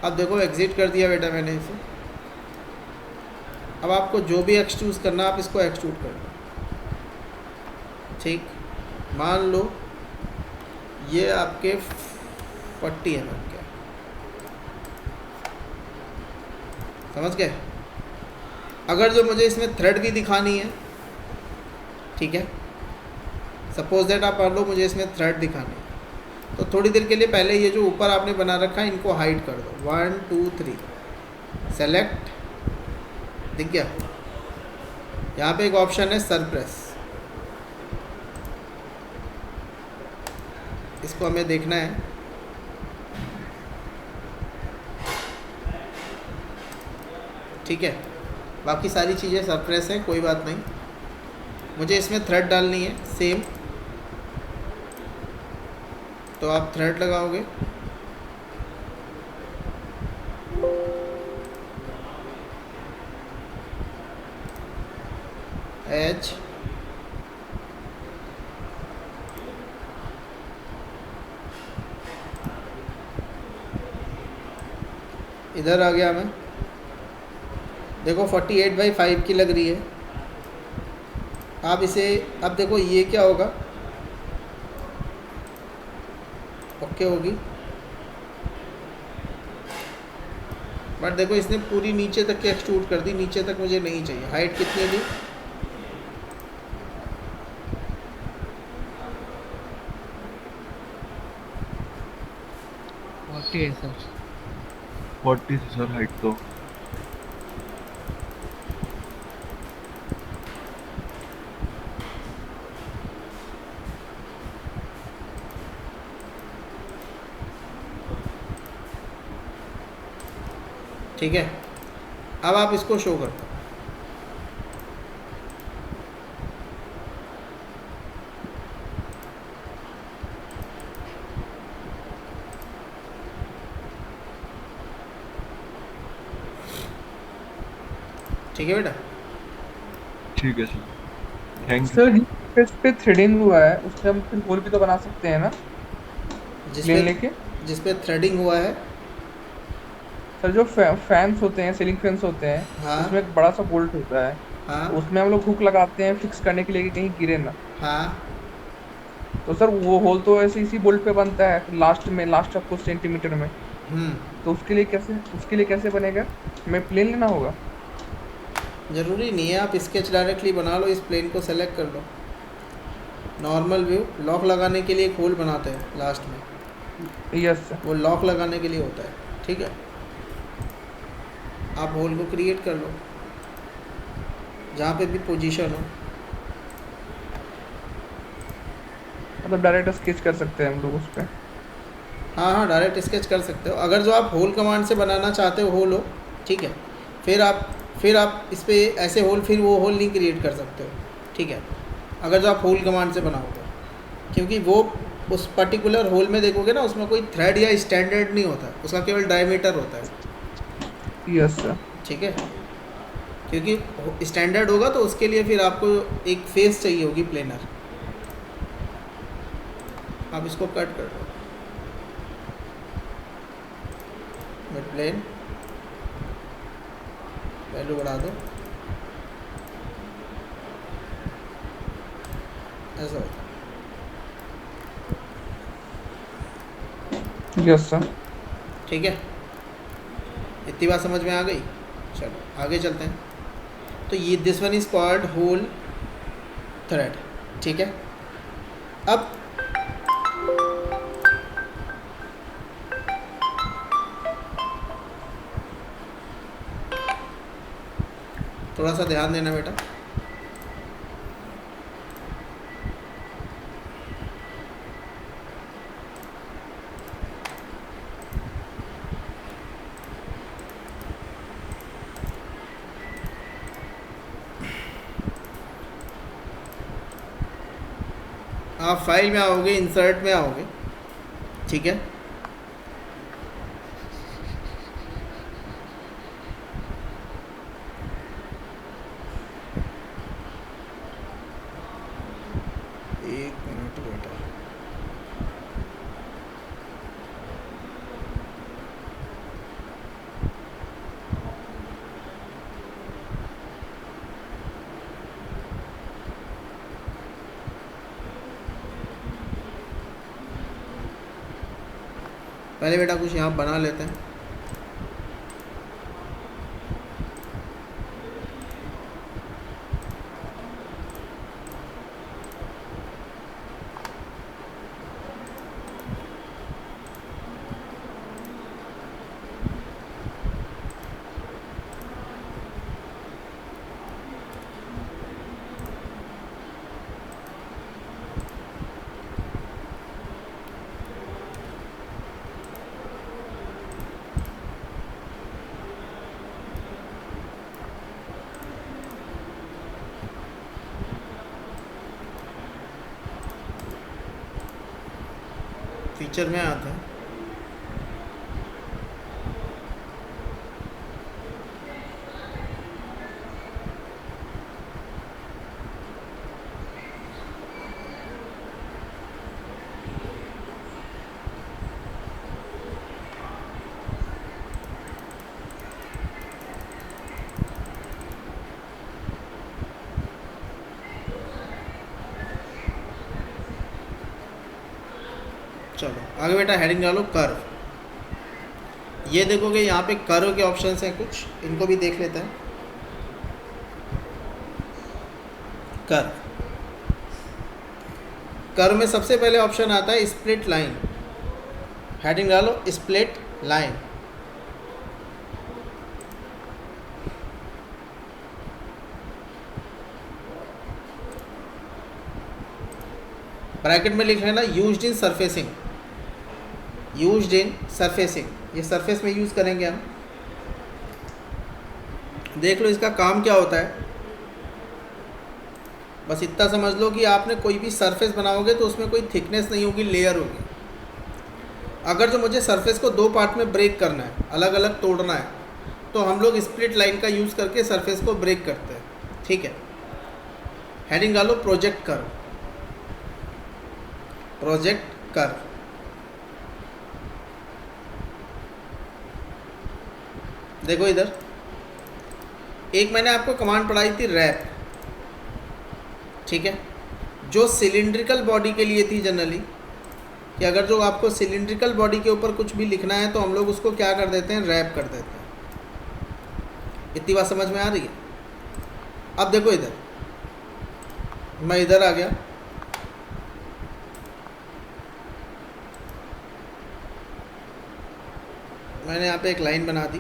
अब देखो एग्जिट कर दिया बेटा मैंने इसे। अब आपको जो भी एक्सट्रूड करना आप इसको एक्सट्रूड कर लो, ठीक। मान लो ये आपके 40 mm के, समझ गए। अगर जो मुझे इसमें थ्रेड भी दिखानी है, ठीक है, सपोज दैट आप मान लो मुझे इसमें थ्रेड दिखानी है, तो थोड़ी देर के लिए पहले ये जो ऊपर आपने बना रखा है इनको हाइड कर दो, 1 2 3, सेलेक्ट, दिख गया। यहाँ पे एक ऑप्शन है सरप्रेस, इसको हमें देखना है, ठीक है। बाकी सारी चीज़ें सरप्रेस हैं, कोई बात नहीं। मुझे इसमें थ्रेड डालनी है सेम, तो आप थ्रेड लगाओगे, एज, इधर आ गया मैं, देखो 48/5 की लग रही है। आप इसे, अब देखो ये क्या होगा, ओके होगी, बट देखो इसने पूरी नीचे तक की एक्सट्रूड कर दी, नीचे तक मुझे नहीं चाहिए। हाइट कितनी दी, है सर 40 से सर हाइट तो ठीक है। अब आप इसको शो कर दो, ठीक है बेटा। ठीक है सर, थैंक यू। सर जिस पे थ्रेडिंग हुआ है उससे हम फिर होल भी तो बना सकते हैं ना, प्लेन लेके। जिस पे थ्रेडिंग हुआ है, सर जो फैंस होते हैं, सीलिंग फैंस होते हैं, हाँ उसमें एक बड़ा सा बोल्ट होता है, हाँ उसमें हम लोग हुक लगाते हैं फिक्स करने के लिए कि कहीं गिरे ना। हाँ, तो सर वो होल तो ऐसे इसी बोल्ट पे बनता है लास्ट में, लास्ट आपको सेंटीमीटर में, तो उसके लिए कैसे बनेगा, हमें प्लेन लेना होगा। ज़रूरी नहीं है, आप स्केच डायरेक्टली बना लो, इस प्लेन को सेलेक्ट कर लो, नॉर्मल व्यू, लॉक लगाने के लिए एक होल बनाते हैं लास्ट में, यस सर। वो लॉक लगाने के लिए होता है, ठीक है। आप होल को क्रिएट कर लो जहाँ पे भी पोजीशन हो। मतलब डायरेक्ट स्केच कर सकते हैं हम लोग उस पर। हाँ हाँ, डायरेक्ट स्केच कर सकते हो। अगर जो आप होल कमांड से बनाना चाहते हो होल हो, ठीक है, फिर आप इस पे ऐसे होल, फिर वो होल नहीं क्रिएट कर सकते हो, ठीक है, अगर जो आप होल कमांड से बनाओगे, क्योंकि वो उस पर्टिकुलर होल में देखोगे ना, उसमें कोई थ्रेड या स्टैंडर्ड नहीं होता, उसका केवल डायमीटर होता है। Yes sir. ठीक है, क्योंकि स्टैंडर्ड होगा तो उसके लिए फिर आपको एक फेस चाहिए होगी प्लेनर। आप इसको कट कर दो, मिड प्लेन वैल्यू बढ़ा दो, ऐसा होता है। Yes sir. ठीक है, इतनी बात समझ में आ गई। चलो आगे चलते हैं। तो ये this one is called hole thread, ठीक है। अब थोड़ा सा ध्यान देना बेटा। आप फाइल में आओगे, इंसर्ट में आओगे, ठीक है। एक मिनट बेटा, पहले बेटा कुछ यहाँ बना लेते हैं। फीचर में आते हैं। चलो आगे बेटा, हेडिंग डालो कर्व। ये देखोगे यहाँ पे कर्व के ऑप्शंस हैं कुछ, इनको भी देख लेते हैं। कर्व में सबसे पहले ऑप्शन आता है स्प्लिट लाइन। हेडिंग डालो स्प्लिट लाइन। ब्रैकेट में लिख लेना used in surfacing, used in surfacing, ये सरफेस में यूज़ करेंगे हम। देख लो इसका काम क्या होता है। बस इतना समझ लो कि आपने कोई भी सरफेस बनाओगे तो उसमें कोई थिकनेस नहीं होगी, लेयर होगी। अगर जो मुझे सरफेस को दो पार्ट में ब्रेक करना है, अलग अलग तोड़ना है, तो हम लोग स्प्लिट लाइन का यूज़ करके सरफेस को ब्रेक करते हैं, ठीक है। हेडिंग डालो प्रोजेक्ट कर्व, प्रोजेक्ट कर्व। देखो इधर, एक मैंने आपको कमांड पढ़ाई थी रैप, ठीक है, जो सिलिंड्रिकल बॉडी के लिए थी जनरली, कि अगर जो आपको सिलिंड्रिकल बॉडी के ऊपर कुछ भी लिखना है तो हम लोग उसको क्या कर देते हैं, रैप कर देते हैं। इतनी बात समझ में आ रही है। अब देखो इधर, मैं इधर आ गया, मैंने यहाँ पे एक लाइन बना दी,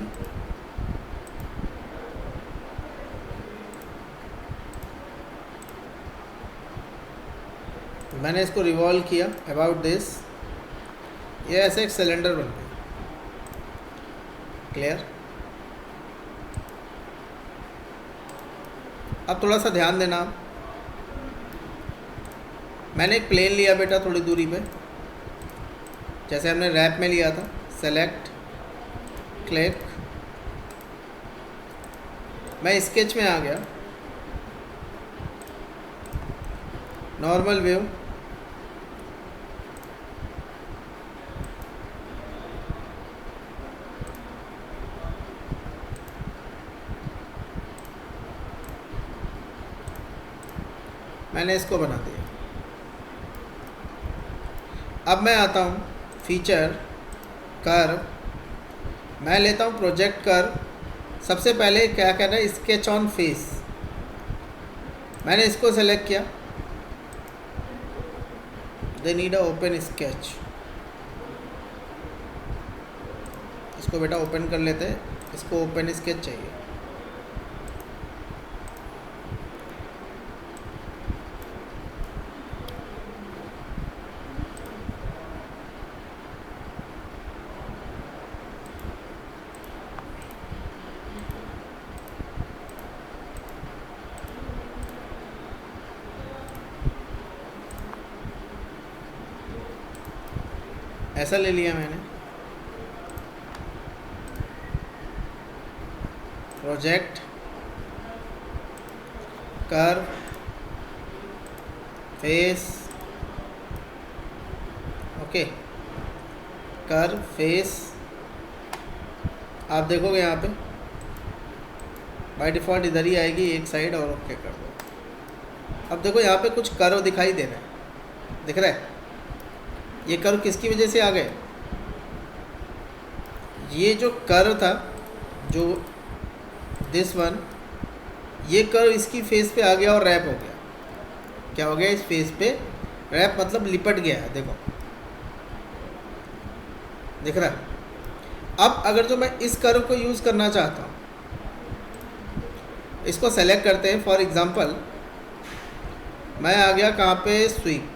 मैंने इसको रिवॉल्व किया अबाउट दिस, ये ऐसे एक सिलेंडर बन गया। क्लियर? अब थोड़ा सा ध्यान देना आप। मैंने एक प्लेन लिया बेटा थोड़ी दूरी पे, जैसे हमने रैप में लिया था। सेलेक्ट, क्लिक, मैं स्केच में आ गया, नॉर्मल व्यू, मैंने इसको बना दिया। अब मैं आता हूँ फीचर, कर्व, मैं लेता हूँ प्रोजेक्ट कर्व। सबसे पहले क्या करना है, स्केच ऑन फेस, मैंने इसको सेलेक्ट किया। They need a open sketch, इसको बेटा ओपन कर लेते हैं, इसको ओपन स्केच चाहिए। ऐसा ले लिया मैंने, project, curve, face, okay, curve, face. आप देखोगे यहाँ पे बाय डिफ़ॉल्ट इधर ही आएगी एक साइड, और ओके कर दो। अब देखो यहाँ पे कुछ कर्व दिखाई दे रहा है, दिख रहा है? ये कर्व किसकी वजह से आ गए? ये जो कर्व था, जो दिस वन, ये कर्व इसकी फेस पे आ गया और रैप हो गया। क्या हो गया? इस फेस पे रैप, मतलब लिपट गया है। देखो दिख रहा है? अब अगर जो मैं इस कर्व को यूज़ करना चाहता हूँ, इसको सेलेक्ट करते हैं। फॉर एग्जांपल मैं आ गया कहाँ पे, स्वीप,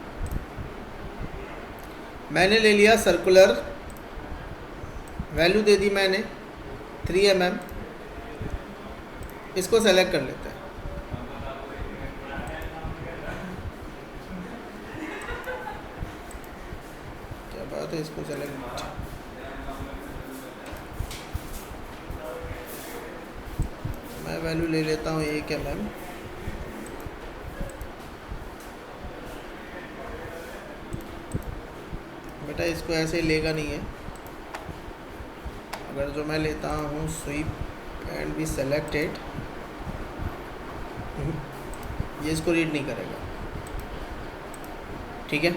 मैंने ले लिया सर्कुलर, वैल्यू दे दी मैंने 3 mm, इसको सेलेक्ट कर लेते हैं। क्या बात है, इसको सेलेक्ट, मैं वैल्यू ले लेता हूँ 1 mm। बेटा इसको ऐसे लेगा नहीं है। अगर जो मैं लेता हूँ स्वीप एंड बी सेलेक्टेड, ये इसको रीड नहीं करेगा, ठीक है?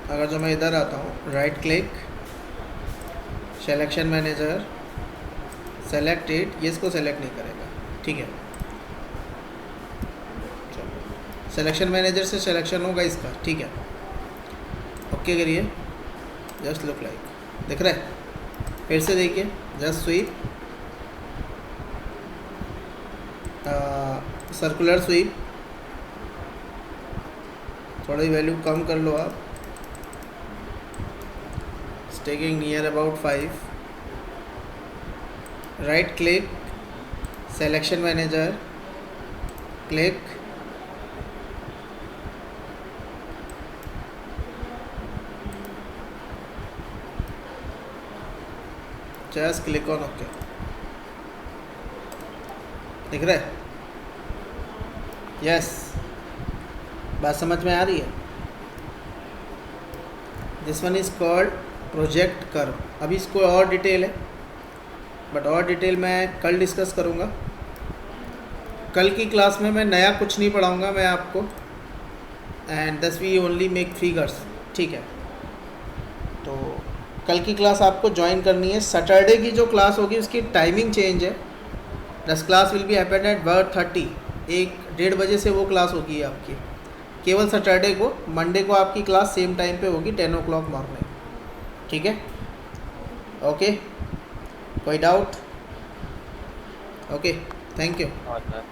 अगर जो मैं इधर आता हूँ, right click, selection manager, selected, ये इसको सेलेक्ट नहीं करेगा, ठीक है? चलो, सिलेक्शन मैनेजर से सिलेक्शन होगा इसका, ठीक है? ओके करिए, जस्ट लुक लाइक, दिख रहा है? फिर से देखिए, जस्ट स्वीप, सर्कुलर स्वीप, थोड़ी वैल्यू कम कर लो आप, taking near about 5, right click, selection manager, click, just click on okay. दिख रहा है? यस, बात समझ में आ रही है? This one is called project curve. अभी इसको और डिटेल है, बट और डिटेल मैं कल डिस्कस करूँगा। कल की क्लास में मैं नया कुछ नहीं पढ़ाऊँगा मैं आपको, एंड दस वी ओनली मेक फिगर्स, ठीक है? तो कल की क्लास आपको ज्वाइन करनी है। सैटरडे की जो क्लास होगी उसकी टाइमिंग चेंज है। दस class will be happen at 12:30, 1-1:30 बजे से वो क्लास होगी आपकी, केवल सैटरडे को। मंडे को आपकी क्लास सेम टाइम पे होगी, 10 o'clock मॉर्निंग, ठीक है? ओके, कोई डाउट? Okay, thank you. हाँ सर।